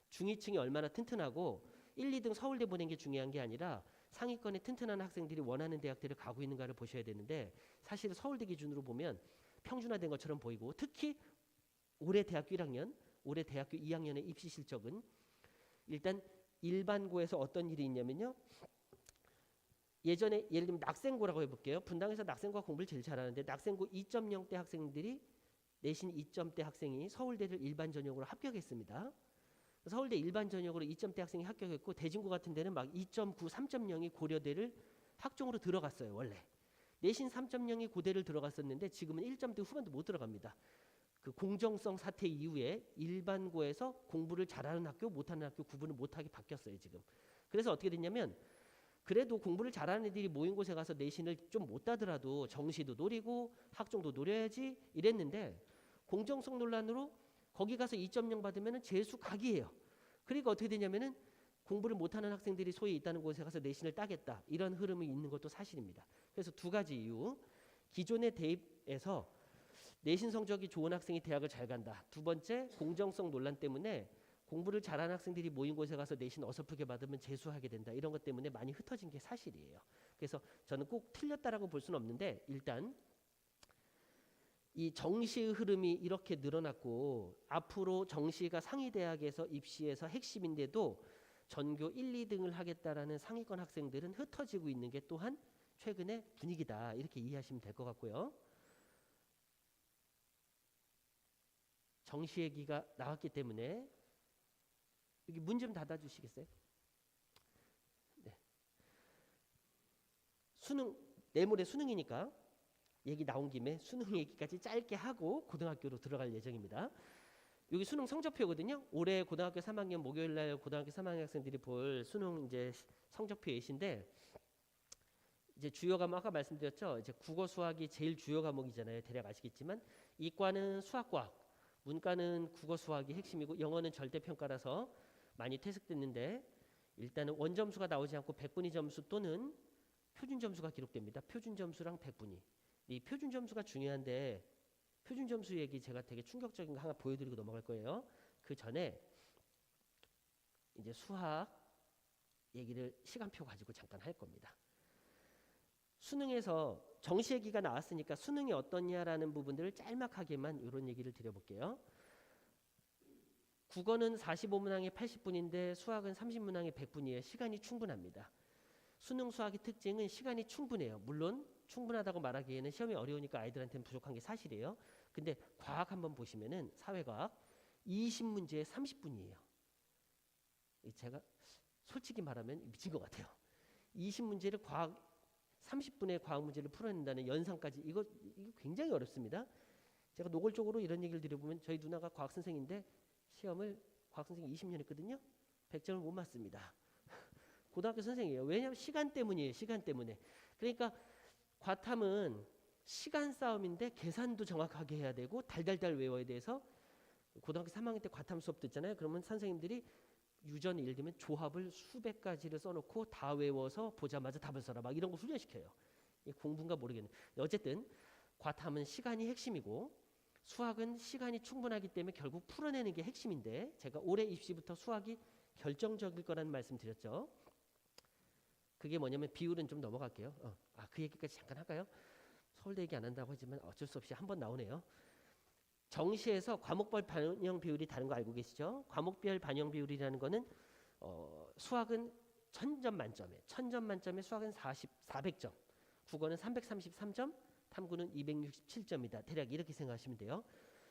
Speaker 1: 중위층이 얼마나 튼튼하고 1, 2등 서울대 보낸 게 중요한 게 아니라 상위권의 튼튼한 학생들이 원하는 대학들을 가고 있는가를 보셔야 되는데 사실 서울대 기준으로 보면 평준화된 것처럼 보이고 특히 올해 대학교 1학년, 올해 대학교 2학년의 입시 실적은 일단 일반고에서 어떤 일이 있냐면요. 예전에 예를 들면 낙생고라고 해볼게요. 분당에서 낙생고가 공부를 제일 잘하는데 낙생고 2.0대 학생들이 내신 2점대 학생이 서울대를 일반 전형으로 합격했습니다. 서울대 일반 전형으로 2점대 학생이 합격했고 대진고 같은 데는 막 2.9, 3.0이 고려대를 학종으로 들어갔어요. 원래. 내신 3.0이 고대를 들어갔었는데 지금은 1점대 후반도 못 들어갑니다. 그 공정성 사태 이후에 일반고에서 공부를 잘하는 학교, 못하는 학교 구분을 못하게 바뀌었어요. 지금. 그래서 어떻게 됐냐면 그래도 공부를 잘하는 애들이 모인 곳에 가서 내신을 좀 못 따더라도 정시도 노리고 학종도 노려야지 이랬는데 공정성 논란으로 거기 가서 2.0 받으면 재수 각이에요. 그러니까 어떻게 되냐면은 공부를 못하는 학생들이 소위 있다는 곳에 가서 내신을 따겠다. 이런 흐름이 있는 것도 사실입니다. 그래서 두 가지 이유. 기존의 대입에서 내신 성적이 좋은 학생이 대학을 잘 간다. 두 번째, 공정성 논란 때문에 공부를 잘하는 학생들이 모인 곳에 가서 내신 어설프게 받으면 재수하게 된다. 이런 것 때문에 많이 흩어진 게 사실이에요. 그래서 저는 꼭 틀렸다라고 볼 수는 없는데 일단 이 정시의 흐름이 이렇게 늘어났고 앞으로 정시가 상위 대학에서 입시에서 핵심인데도 전교 1, 2등을 하겠다라는 상위권 학생들은 흩어지고 있는 게 또한 최근의 분위기다. 이렇게 이해하시면 될 것 같고요. 정시 얘기가 나왔기 때문에 여기 문 좀 닫아주시겠어요? 네. 수능 내일모레 수능이니까 얘기 나온 김에 수능 얘기까지 짧게 하고 고등학교로 들어갈 예정입니다. 여기 수능 성적표거든요. 올해 고등학교 3학년 목요일 날 고등학교 3학년 학생들이 볼 수능 이제 성적표 예시인데 이제 주요 과목 아까 말씀드렸죠. 이제 국어 수학이 제일 주요 과목이잖아요. 대략 아시겠지만 이과는 수학과학, 문과는 국어 수학이 핵심이고 영어는 절대평가라서 많이 퇴색됐는데 일단은 원점수가 나오지 않고 백분위 점수 또는 표준 점수가 기록됩니다. 표준 점수랑 백분위. 이 표준 점수가 중요한데 표준 점수 얘기 제가 되게 충격적인 거 하나 보여드리고 넘어갈 거예요. 그 전에 이제 수학 얘기를 시간표 가지고 잠깐 할 겁니다. 수능에서 정시 얘기가 나왔으니까 수능이 어떠냐라는 부분들을 짤막하게만 이런 얘기를 드려볼게요. 국어는 45문항에 80분인데 수학은 30문항에 100분이에요. 시간이 충분합니다. 수능 수학의 특징은 시간이 충분해요. 물론 충분하다고 말하기에는 시험이 어려우니까 아이들한테는 부족한 게 사실이에요. 근데 과학 한번 보시면은 사회과학 20문제에 30분이에요. 제가 솔직히 말하면 미친 것 같아요. 20문제를 과학 30분의 과학 문제를 풀어낸다는 연산까지 이거 굉장히 어렵습니다. 제가 노골적으로 이런 얘기를 드려보면 저희 누나가 과학 선생인데 시험을 과학 선생님 20년 했거든요. 100점을 못 맞습니다. 고등학교 선생이에요. 왜냐하면 시간 때문이에요. 시간 때문에. 그러니까 과탐은 시간 싸움인데 계산도 정확하게 해야 되고 달달달 외워야 돼서 고등학교 3학년 때 과탐 수업 듣잖아요. 그러면 선생님들이 유전 예를 들면 조합을 수백 가지를 써놓고 다 외워서 보자마자 답을 써라 막 이런 거 훈련시켜요. 공부인가 모르겠네. 어쨌든 과탐은 시간이 핵심이고 수학은 시간이 충분하기 때문에 결국 풀어내는 게 핵심인데 제가 올해 입시부터 수학이 결정적일 거라는 말씀 드렸죠. 그게 뭐냐면 비율은 좀 넘어갈게요. 그 얘기까지 잠깐 할까요? 서울대 얘기 안 한다고 하지만 어쩔 수 없이 한번 나오네요. 정시에서 과목별 반영 비율이 다른 거 알고 계시죠? 과목별 반영 비율이라는 거는 수학은 1000점 만점에 수학은 400점, 국어는 333점, 탐구는 267점이다. 대략 이렇게 생각하시면 돼요.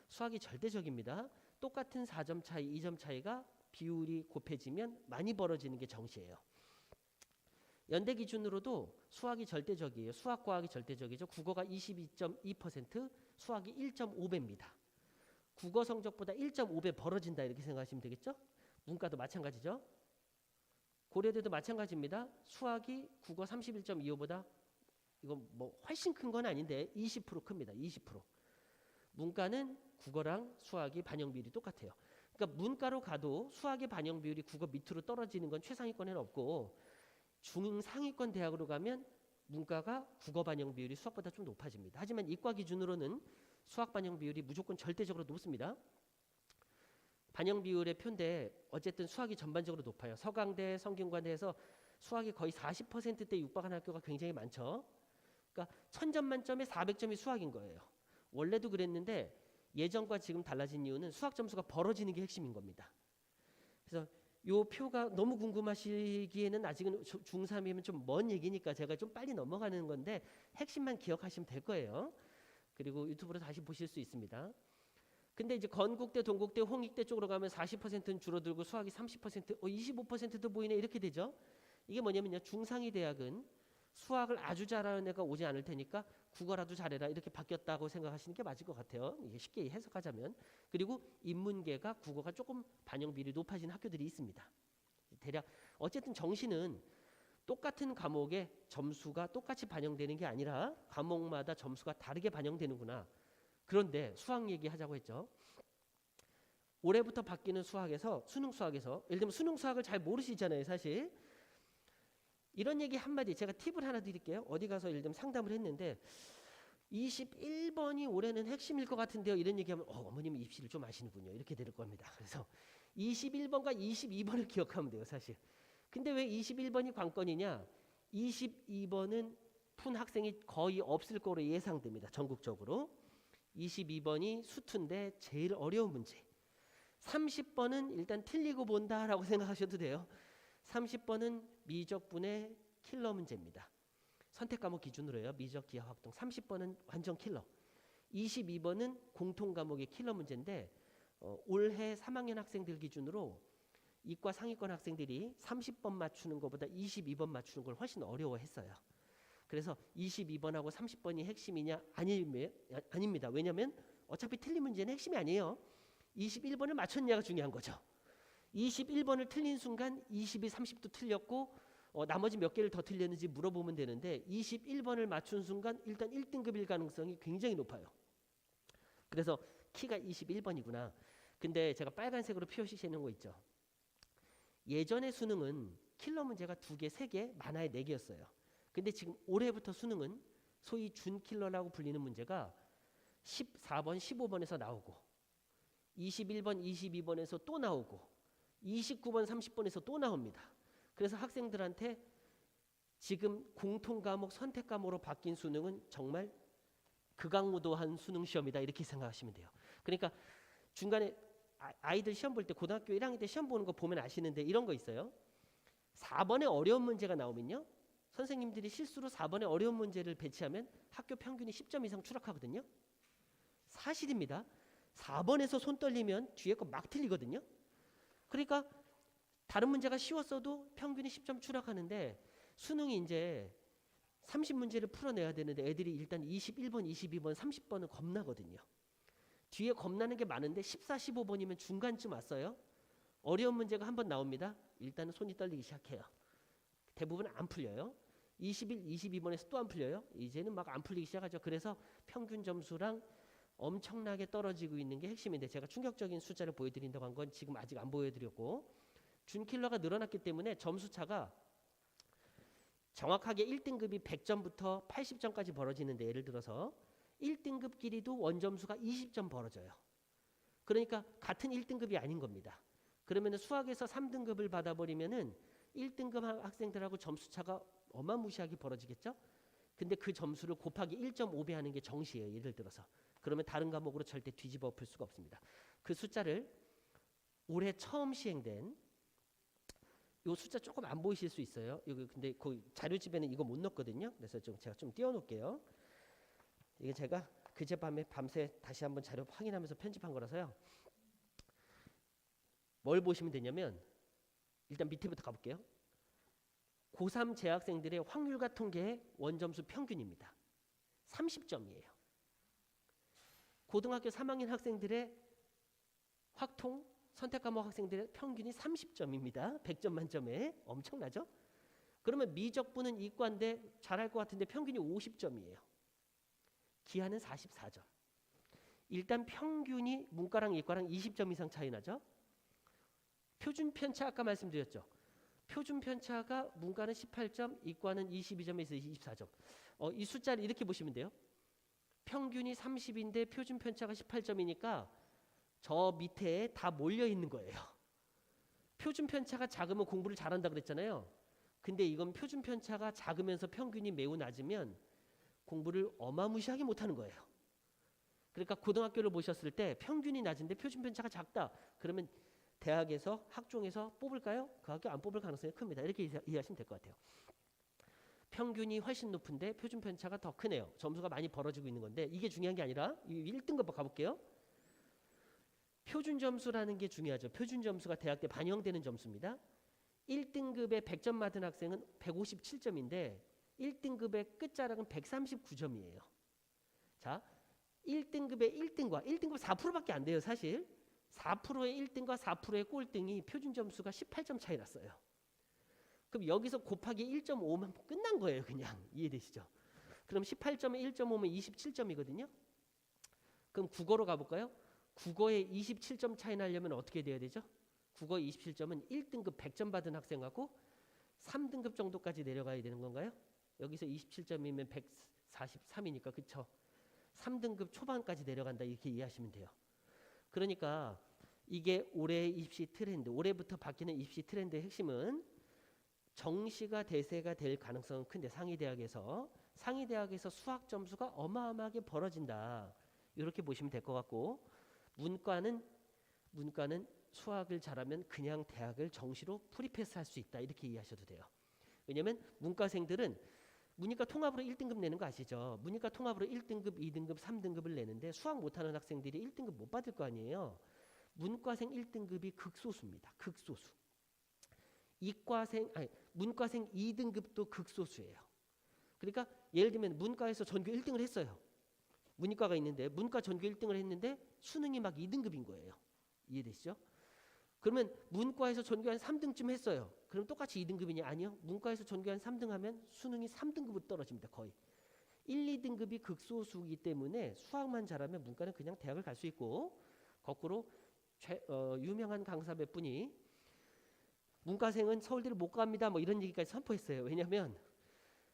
Speaker 1: 수학이 절대적입니다. 똑같은 4점 차이, 2점 차이가 비율이 곱해지면 많이 벌어지는 게 정시예요. 연대 기준으로도 수학이 절대적이에요. 수학 과학이 절대적이죠. 국어가 22.2%, 수학이 1.5배입니다. 국어 성적보다 1.5배 벌어진다 이렇게 생각하시면 되겠죠? 문과도 마찬가지죠. 고려대도 마찬가지입니다. 수학이 국어 31.25보다 이건 뭐 훨씬 큰 건 아닌데 20% 큽니다. 20%. 문과는 국어랑 수학이 반영 비율이 똑같아요. 그러니까 문과로 가도 수학의 반영 비율이 국어 밑으로 떨어지는 건 최상위권에는 없고 중상위권 대학으로 가면 문과가 국어 반영 비율이 수학보다 좀 높아집니다. 하지만 이과 기준으로는 수학 반영 비율이 무조건 절대적으로 높습니다. 반영 비율의 표인데 어쨌든 수학이 전반적으로 높아요. 서강대, 성균관대에서 수학이 거의 40%대 육박하는 학교가 굉장히 많죠. 그러니까 1000점 만점에 400점이 수학인 거예요. 원래도 그랬는데 예전과 지금 달라진 이유는 수학 점수가 벌어지는 게 핵심인 겁니다. 그래서 요 표가 너무 궁금하시기에는 아직은 중3이면 좀 먼 얘기니까 제가 좀 빨리 넘어가는 건데 핵심만 기억하시면 될 거예요. 그리고 유튜브로 다시 보실 수 있습니다. 근데 이제 건국대, 동국대, 홍익대 쪽으로 가면 40%는 줄어들고 수학이 30%, 25%도 보이네 이렇게 되죠. 이게 뭐냐면요. 중상위 대학은 수학을 아주 잘하는 애가 오지 않을 테니까 국어라도 잘해라 이렇게 바뀌었다고 생각하시는 게 맞을 것 같아요. 이게 쉽게 해석하자면. 그리고 인문계가 국어가 조금 반영 비율이 높아진 학교들이 있습니다. 대략 어쨌든 정시는 똑같은 과목에 점수가 똑같이 반영되는 게 아니라 과목마다 점수가 다르게 반영되는구나. 그런데 수학 얘기하자고 했죠. 올해부터 바뀌는 수학에서 수능 수학에서 예를 들면 수능 수학을 잘 모르시잖아요. 사실. 이런 얘기 한마디 제가 팁을 하나 드릴게요. 어디 가서 예를 들면 상담을 했는데 21번이 올해는 핵심일 것 같은데요. 이런 얘기하면 어머님 입시를 좀 아시는군요. 이렇게 될 겁니다. 그래서 21번과 22번을 기억하면 돼요. 사실. 근데 왜 21번이 관건이냐? 22번은 푼 학생이 거의 없을 거로 예상됩니다. 전국적으로. 22번이 수투인데 제일 어려운 문제. 30번은 일단 틀리고 본다라고 생각하셔도 돼요. 30번은 미적분의 킬러 문제입니다. 선택 과목 기준으로 해요. 미적, 기하, 활동. 30번은 완전 킬러. 22번은 공통 과목의 킬러 문제인데 올해 3학년 학생들 기준으로 이과 상위권 학생들이 30번 맞추는 것보다 22번 맞추는 걸 훨씬 어려워했어요. 그래서 22번하고 30번이 핵심이냐? 아닙니다. 왜냐하면 어차피 틀린 문제는 핵심이 아니에요. 21번을 맞췄냐가 중요한 거죠. 21번을 틀린 순간 20이 30도 틀렸고 나머지 몇 개를 더 틀렸는지 물어보면 되는데 21번을 맞춘 순간 일단 1등급일 가능성이 굉장히 높아요. 그래서 키가 21번이구나. 근데 제가 빨간색으로 표시해 놓은 거 있죠. 예전에 수능은 킬러 문제가 2개, 3개, 많아야 4개였어요. 근데 지금 올해부터 수능은 소위 준킬러라고 불리는 문제가 14번, 15번에서 나오고 21번, 22번에서 또 나오고 29번, 30번에서 또 나옵니다. 그래서 학생들한테 지금 공통과목, 선택과목으로 바뀐 수능은 정말 극악무도한 수능 시험이다 이렇게 생각하시면 돼요. 그러니까 중간에 아이들 시험 볼 때 고등학교 1학년 때 시험 보는 거 보면 아시는데 이런 거 있어요. 4번에 어려운 문제가 나오면요. 선생님들이 실수로 4번에 어려운 문제를 배치하면 학교 평균이 10점 이상 추락하거든요. 사실입니다. 4번에서 손 떨리면 뒤에 거 막 틀리거든요. 그러니까 다른 문제가 쉬웠어도 평균이 10점 추락하는데 수능이 이제 30문제를 풀어내야 되는데 애들이 일단 21번, 22번, 30번은 겁나거든요. 뒤에 겁나는 게 많은데 14, 15번이면 중간쯤 왔어요. 어려운 문제가 한번 나옵니다. 일단은 손이 떨리기 시작해요. 대부분 안 풀려요. 21, 22번에서 또 안 풀려요. 이제는 막 안 풀리기 시작하죠. 그래서 평균 점수랑 엄청나게 떨어지고 있는 게 핵심인데 제가 충격적인 숫자를 보여드린다고 한 건 지금 아직 안 보여드렸고 준킬러가 늘어났기 때문에 점수 차가 정확하게 1등급이 100점부터 80점까지 벌어지는데 예를 들어서 1등급끼리도 원점수가 20점 벌어져요. 그러니까 같은 1등급이 아닌 겁니다. 그러면 수학에서 3등급을 받아버리면은 1등급 학생들하고 점수 차가 어마무시하게 벌어지겠죠? 근데 그 점수를 곱하기 1.5배 하는 게 정시예요. 예를 들어서. 그러면 다른 과목으로 절대 뒤집어 엎을 수가 없습니다. 그 숫자를 올해 처음 시행된 요 숫자 조금 안 보이실 수 있어요. 여기 근데 그 자료집에는 이거 못 넣었거든요. 그래서 제가 좀 띄워놓을게요. 이게 제가 그제밤에 밤새 다시 한번 자료 확인하면서 편집한 거라서요. 뭘 보시면 되냐면 일단 밑에부터 가볼게요. 고3 재학생들의 확률과 통계의 원점수 평균입니다. 30점이에요. 고등학교 3학년 학생들의 확통 선택과목 학생들의 평균이 30점입니다. 100점 만점에 엄청나죠? 그러면 미적분은 이과인데 잘할 것 같은데 평균이 50점이에요. 기하는 44점. 일단 평균이 문과랑 이과랑 20점 이상 차이 나죠? 표준 편차 아까 말씀드렸죠. 표준 편차가 문과는 18점, 이과는 22점에서 24점. 이 숫자를 이렇게 보시면 돼요. 평균이 30인데 표준 편차가 18점이니까 저 밑에 다 몰려 있는 거예요. 표준 편차가 작으면 공부를 잘한다 그랬잖아요. 근데 이건 표준 편차가 작으면서 평균이 매우 낮으면 공부를 어마무시하게 못하는 거예요. 그러니까 고등학교를 보셨을 때 평균이 낮은데 표준 편차가 작다. 그러면 대학에서 학종에서 뽑을까요? 그 학교 안 뽑을 가능성이 큽니다. 이렇게 이해하시면 될 것 같아요. 평균이 훨씬 높은데 표준 편차가 더 크네요. 점수가 많이 벌어지고 있는 건데 이게 중요한 게 아니라 1등급 가볼게요. 표준 점수라는 게 중요하죠. 표준 점수가 대학 때 반영되는 점수입니다. 1등급에 100점 맞은 학생은 157점인데 1등급의 끝자락은 139점이에요. 자, 1등급의 1등과 1등급 4%밖에 안 돼요. 사실 4%의 1등과 4%의 꼴등이 표준 점수가 18점 차이 났어요. 그럼 여기서 곱하기 1.5만 끝난 거예요. 그냥 이해되시죠? 그럼 18점에 1.5면 27점이거든요. 그럼 국어로 가볼까요? 국어에 27점 차이 나려면 어떻게 돼야 되죠? 국어 27점은 1등급 100점 받은 학생하고 3등급 정도까지 내려가야 되는 건가요? 여기서 27점이면 143이니까 그쵸? 3등급 초반까지 내려간다 이렇게 이해하시면 돼요. 그러니까 이게 올해의 입시 트렌드, 올해부터 바뀌는 입시 트렌드의 핵심은 정시가 대세가 될 가능성은 큰데 상위대학에서 수학 점수가 어마어마하게 벌어진다. 이렇게 보시면 될 것 같고 문과는 수학을 잘하면 그냥 대학을 정시로 프리패스할 수 있다. 이렇게 이해하셔도 돼요. 왜냐하면 문과생들은 문이과 통합으로 1등급 내는 거 아시죠? 문이과 통합으로 1등급, 2등급, 3등급을 내는데 수학 못하는 학생들이 1등급 못 받을 거 아니에요. 문과생 1등급이 극소수입니다. 극소수. 문과생 2등급도 극소수예요. 그러니까 예를 들면 문과에서 전교 1등을 했어요. 문이과가 있는데 문과 전교 1등을 했는데 수능이 막 2등급인 거예요. 이해되시죠? 그러면 문과에서 전교 한 3등쯤 했어요. 그럼 똑같이 2등급이냐? 아니요. 문과에서 전교한 3등 하면 수능이 3등급으로 떨어집니다. 거의. 1, 2등급이 극소수이기 때문에 수학만 잘하면 문과는 그냥 대학을 갈 수 있고, 거꾸로 유명한 강사 몇 분이 문과생은 서울대를 못 갑니다. 뭐 이런 얘기까지 선포했어요. 왜냐하면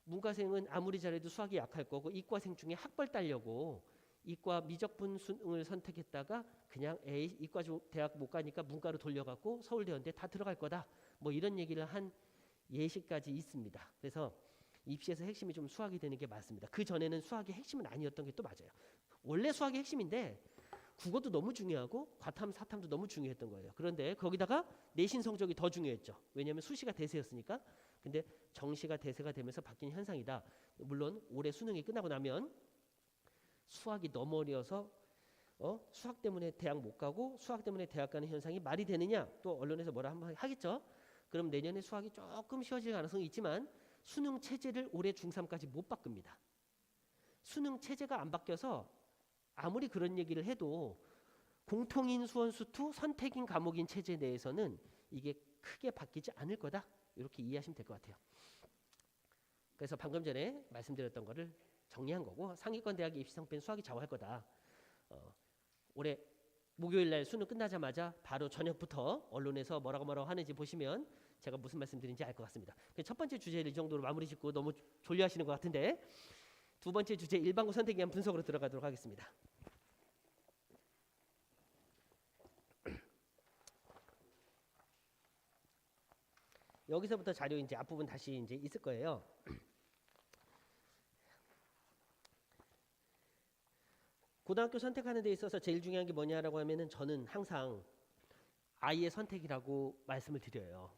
Speaker 1: 문과생은 아무리 잘해도 수학이 약할 거고, 이과생 중에 학벌 따려고 이과 미적분 수능을 선택했다가 그냥 에이 이과 대학 못 가니까 문과로 돌려갖고 서울대 연대 다 들어갈 거다. 뭐 이런 얘기를 한 예시까지 있습니다. 그래서 입시에서 핵심이 좀 수학이 되는 게 맞습니다. 그 전에는 수학이 핵심은 아니었던 게 또 맞아요. 원래 수학이 핵심인데 국어도 너무 중요하고 과탐, 사탐도 너무 중요했던 거예요. 그런데 거기다가 내신 성적이 더 중요했죠. 왜냐하면 수시가 대세였으니까. 근데 정시가 대세가 되면서 바뀐 현상이다. 물론 올해 수능이 끝나고 나면 수학이 너무 어려워서 수학 때문에 대학 못 가고 수학 때문에 대학 가는 현상이 말이 되느냐? 또 언론에서 뭐라 한번 하겠죠. 그럼 내년에 수학이 조금 쉬워질 가능성이 있지만 수능 체제를 올해 중3까지 못 바꿉니다. 수능 체제가 안 바뀌어서 아무리 그런 얘기를 해도 공통인 수원수2 선택인 과목인 체제 내에서는 이게 크게 바뀌지 않을 거다. 이렇게 이해하시면 될 것 같아요. 그래서 방금 전에 말씀드렸던 거를 정리한 거고, 상위권 대학의 입시 성패는 수학이 좌우할 거다. 올해 목요일 날 수능 끝나자마자 바로 저녁부터 언론에서 뭐라고 하는지 보시면 제가 무슨 말씀드린지 알 것 같습니다. 첫 번째 주제를 이 정도로 마무리 짓고 너무 졸려하시는 것 같은데, 두 번째 주제 일반고 선택에 대한 분석으로 들어가도록 하겠습니다. 여기서부터 자료 이제 앞부분 다시 이제 있을 거예요. 고등학교 선택하는 데 있어서 제일 중요한 게 뭐냐라고 하면은 저는 항상 아이의 선택이라고 말씀을 드려요.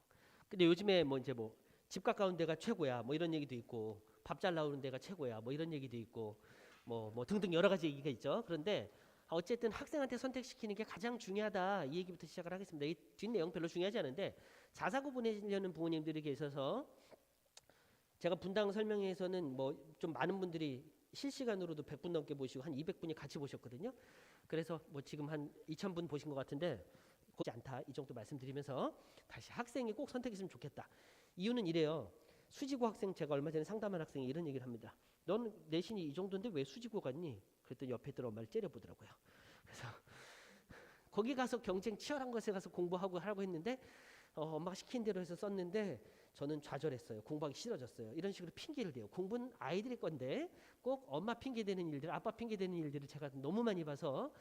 Speaker 1: 근데 요즘에 뭐 이제 뭐 집 가까운 데가 최고야 뭐 이런 얘기도 있고, 밥 잘 나오는 데가 최고야 뭐 이런 얘기도 있고, 뭐 등등 여러 가지 얘기가 있죠. 그런데 어쨌든 학생한테 선택시키는 게 가장 중요하다, 이 얘기부터 시작을 하겠습니다. 이 뒷내용 별로 중요하지 않은데, 자사고 보내려는 부모님들이 계셔서 제가 분당 설명회에서는 뭐 좀 많은 분들이 실시간으로도 100분 넘게 보시고 한 200분이 같이 보셨거든요. 그래서 뭐 지금 한 2,000분 보신 것 같은데 그렇지 않다, 이 정도 말씀드리면서 다시 학생이 꼭 선택했으면 좋겠다. 이유는 이래요. 수지고 학생, 제가 얼마 전에 상담한 학생이 이런 얘기를 합니다. 넌 내신이 이 정도인데 왜 수지고 갔니? 그랬더니 옆에 있던 엄마를 째려보더라고요. 그래서 거기 가서 경쟁 치열한 것에 가서 공부하고 하라고 했는데 엄마가 시킨 대로 해서 썼는데 저는 좌절했어요. 공부하기 싫어졌어요. 이런 식으로 핑계를 대요. 공부는 아이들의 건데 꼭 엄마 핑계대는 일들, 아빠 핑계대는 일들을 제가 너무 많이 봐서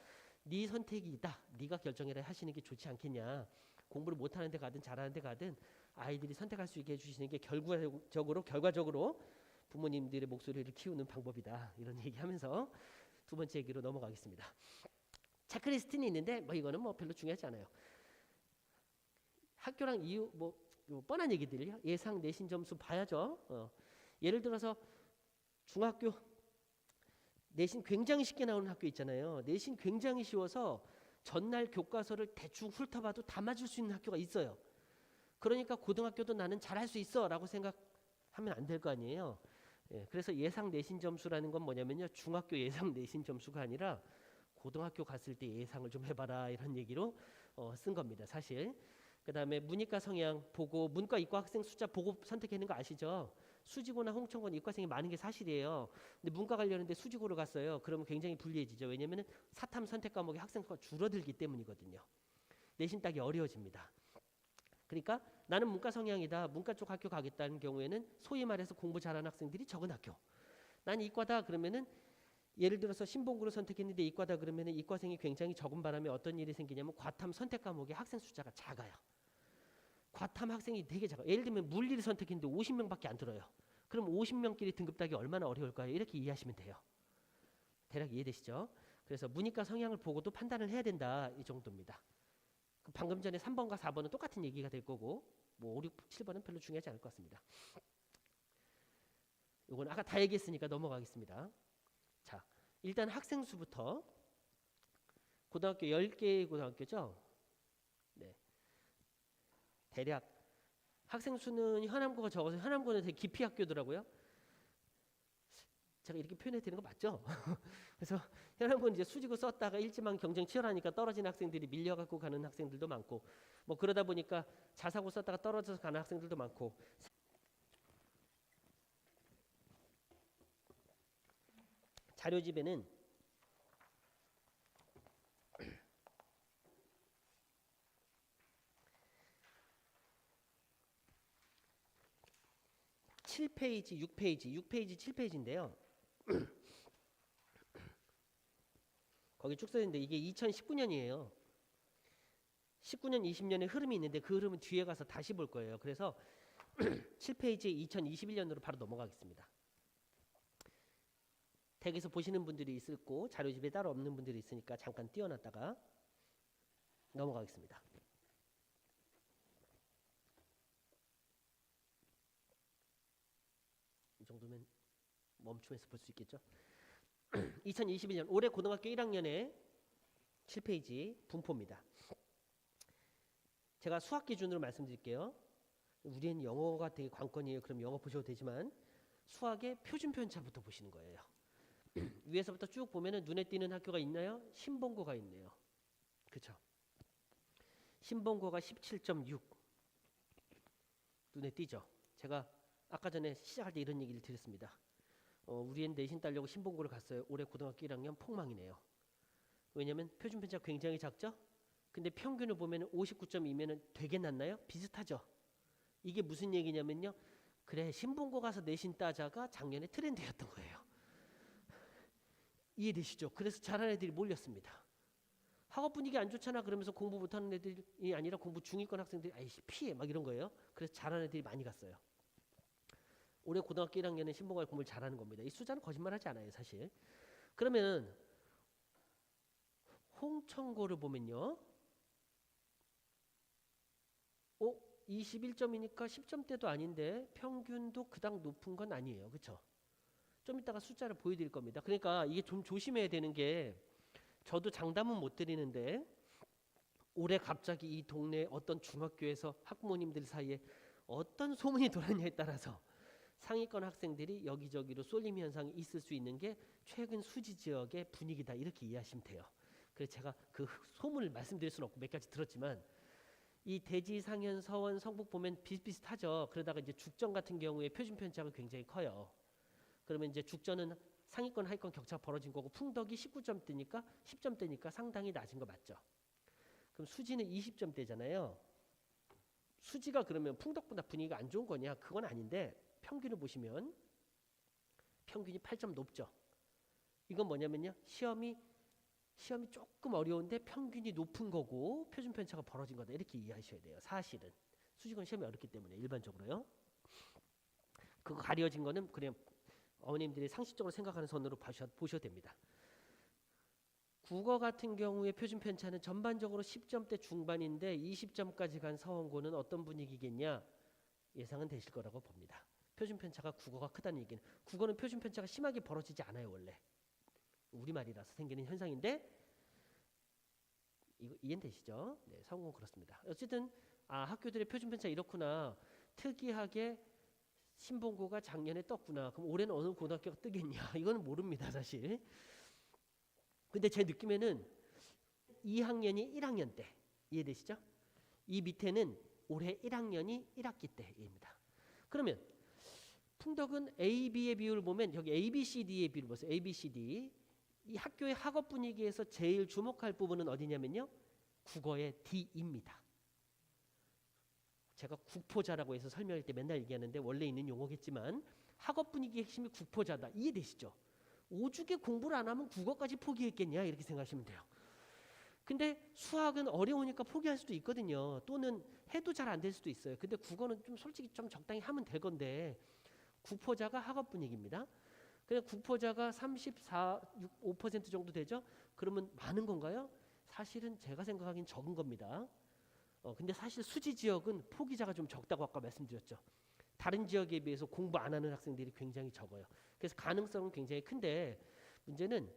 Speaker 1: 네 선택이다, 네가 결정해라 하시는 게 좋지 않겠냐. 공부를 못하는 데 가든 잘하는 데 가든 아이들이 선택할 수 있게 해주시는 게 결과적으로 부모님들의 목소리를 키우는 방법이다. 이런 얘기하면서 두 번째 얘기로 넘어가겠습니다. 체크리스트는 있는데 뭐 이거는 뭐 별로 중요하지 않아요. 학교랑 이유 뭐 뻔한 얘기들이요. 예상 내신 점수 봐야죠. 예를 들어서 중학교 내신 굉장히 쉽게 나오는 학교 있잖아요. 내신 굉장히 쉬워서 전날 교과서를 대충 훑어봐도 다 맞을 수 있는 학교가 있어요. 그러니까 고등학교도 나는 잘할 수 있어 라고 생각하면 안 될 거 아니에요. 그래서 예상 내신 점수라는 건 뭐냐면요, 중학교 예상 내신 점수가 아니라 고등학교 갔을 때 예상을 좀 해봐라, 이런 얘기로 쓴 겁니다. 사실 그 다음에 문이과 성향 보고 문과 이과 학생 숫자 보고 선택하는 거 아시죠? 수지고나 홍천고는 이과생이 많은 게 사실이에요. 근데 문과 가려는데 수지고를 갔어요. 그러면 굉장히 불리해지죠. 왜냐하면 사탐 선택 과목의 학생 수가 줄어들기 때문이거든요. 내신 따기 어려워집니다. 그러니까 나는 문과 성향이다, 문과 쪽 학교 가겠다는 경우에는 소위 말해서 공부 잘하는 학생들이 적은 학교. 난 이과다 그러면은 예를 들어서 신봉구를 선택했는데 이과다 그러면은 이과생이 굉장히 적은 바람에 어떤 일이 생기냐면 과탐 선택 과목의 학생 숫자가 작아요. 과탐 학생이 되게 작아요. 예를 들면 물리를 선택했는데 50명밖에 안 들어요. 그럼 50명끼리 등급 따기 얼마나 어려울까요? 이렇게 이해하시면 돼요. 대략 이해되시죠? 그래서 문이과 성향을 보고도 판단을 해야 된다, 이 정도입니다. 방금 전에 3번과 4번은 똑같은 얘기가 될 거고 뭐 5, 6, 7번은 별로 중요하지 않을 것 같습니다. 이건 아까 다 얘기했으니까 넘어가겠습니다. 자, 일단 학생 수부터. 고등학교 10개의 고등학교죠. 네. 대략 학생 수는 현암고가 적어서 현암고는 되게 기피 학교더라고요. 제가 이렇게 표현해 드리는 거 맞죠? 그래서 현황고는 이제 수지고 썼다가 일지망 경쟁 치열하니까 떨어진 학생들이 밀려갖고 가는 학생들도 많고, 뭐 그러다 보니까 자사고 썼다가 떨어져서 가는 학생들도 많고. 자료집에는 7페이지, 6페이지, 6페이지, 7페이지인데요. 거기 쭉 써있는데 이게 2019년이에요. 19년, 20년의 흐름이 있는데 그 흐름은 뒤에 가서 다시 볼 거예요. 그래서 7페이지에 2021년으로 바로 넘어가겠습니다. 댁에서 보시는 분들이 있을 거고 자료집에 따로 없는 분들이 있으니까 잠깐 띄워놨다가 넘어가겠습니다. 이 정도면 멈추면서 볼 수 있겠죠. 2021년 올해 고등학교 1학년의 7페이지 분포입니다. 제가 수학 기준으로 말씀드릴게요. 우리는 영어가 되게 관건이에요. 그럼 영어 보셔도 되지만 수학의 표준 편차부터 보시는 거예요. 위에서부터 쭉 보면은 눈에 띄는 학교가 있나요? 신봉고가 있네요. 그렇죠? 신봉고가 17.6 눈에 띄죠. 제가 아까 전에 시작할 때 이런 얘기를 드렸습니다. 우리는 내신 따려고 신봉고를 갔어요. 올해 고등학교 1학년 폭망이네요. 왜냐면 표준 편차가 굉장히 작죠? 근데 평균을 보면 59.2면은 되게 낮나요? 비슷하죠. 이게 무슨 얘기냐면요. 그래, 신봉고 가서 내신 따자가 작년에 트렌드였던 거예요. 이해되시죠? 그래서 잘하는 애들이 몰렸습니다. 학업 분위기 안 좋잖아 그러면서 공부 못하는 애들이 아니라 공부 중위권 학생들이 아이씨 피해 막 이런 거예요. 그래서 잘하는 애들이 많이 갔어요. 올해 고등학교 1학년은 신봉고에 공부를 잘하는 겁니다. 이 숫자는 거짓말하지 않아요 사실. 그러면 홍천고를 보면요. 21점이니까 10점대도 아닌데 평균도 그닥 높은 건 아니에요. 그렇죠? 좀 이따가 숫자를 보여드릴 겁니다. 그러니까 이게 좀 조심해야 되는 게 저도 장담은 못 드리는데 올해 갑자기 이 동네 어떤 중학교에서 학부모님들 사이에 어떤 소문이 돌았냐에 따라서 상위권 학생들이 여기저기로 쏠림 현상이 있을 수 있는 게 최근 수지 지역의 분위기다 이렇게 이해하시면 돼요. 그래서 제가 그 소문을 말씀드릴 수는 없고 몇 가지 들었지만 이 대지, 상현, 서원, 성북 보면 비슷비슷하죠. 그러다가 이제 죽전 같은 경우에 표준 편차가 굉장히 커요. 그러면 이제 죽전은 상위권 하위권 격차가 벌어진 거고 풍덕이 19점대니까 10점대니까 상당히 낮은 거 맞죠. 그럼 수지는 20점대잖아요. 수지가 그러면 풍덕보다 분위기가 안 좋은 거냐? 그건 아닌데 평균을 보시면 평균이 8점 높죠. 이건 뭐냐면요. 시험이 조금 어려운데 평균이 높은 거고 표준 편차가 벌어진 거다. 이렇게 이해하셔야 돼요. 사실은. 수지권 시험이 어렵기 때문에 일반적으로요. 그거 가려진 거는 그냥 어머님들이 상식적으로 생각하는 선으로 보셔도 됩니다. 국어 같은 경우에 표준 편차는 전반적으로 10점대 중반인데 20점까지 간 서원고는 어떤 분위기겠냐? 예상은 되실 거라고 봅니다. 표준 편차가 국어가 크다는 얘기는 국어는 표준 편차가 심하게 벌어지지 않아요. 원래. 우리말이라서 생기는 현상인데 이거 이해되시죠? 네, 서원고 그렇습니다. 어쨌든 학교들의 표준 편차 이렇구나. 특이하게 신봉고가 작년에 떴구나. 그럼 올해는 어느 고등학교가 뜨겠냐? 이거는 모릅니다, 사실. 근데 제 느낌에는 2학년이 1학년 때 이해되시죠? 이 밑에는 올해 1학년이 1학기 때입니다. 그러면 풍덕은 A, B의 비율을 보면 여기 A, B, C, D의 비율을 보세요. A, B, C, D. 이 학교의 학업 분위기에서 제일 주목할 부분은 어디냐면요. 국어의 D입니다. 제가 국포자라고 해서 설명할 때 맨날 얘기하는데 원래 있는 용어겠지만 학업 분위기의 핵심이 국포자다. 이해되시죠? 오죽에 공부를 안 하면 국어까지 포기했겠냐 이렇게 생각하시면 돼요. 근데 수학은 어려우니까 포기할 수도 있거든요. 또는 해도 잘 안 될 수도 있어요. 근데 국어는 좀 솔직히 좀 적당히 하면 될 건데 국포자가 학업 분위기입니다. 그냥 국포자가 34, 5% 정도 되죠? 그러면 많은 건가요? 사실은 제가 생각하기엔 적은 겁니다. 근데 사실 수지 지역은 포기자가 좀 적다고 아까 말씀드렸죠. 다른 지역에 비해서 공부 안 하는 학생들이 굉장히 적어요. 그래서 가능성은 굉장히 큰데 문제는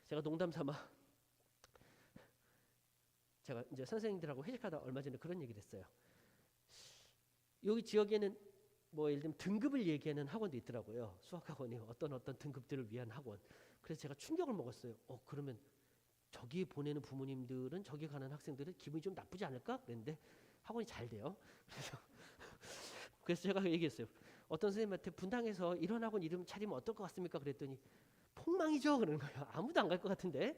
Speaker 1: 제가 농담 삼아 제가 이제 선생님들하고 회식하다 얼마 전에 그런 얘기를 했어요. 여기 지역에는 뭐 예를 들면 등급을 얘기하는 학원도 있더라고요. 수학학원이 어떤 등급들을 위한 학원. 그래서 제가 충격을 먹었어요. 그러면 저기 보내는 부모님들은 저기 가는 학생들은 기분이 좀 나쁘지 않을까? 그랬는데 학원이 잘 돼요. 그래서 제가 얘기했어요. 어떤 선생님한테 분당에서 이런 학원 이름 차리면 어떨 것 같습니까? 그랬더니 폭망이죠. 그러는 거예요. 아무도 안 갈 것 같은데.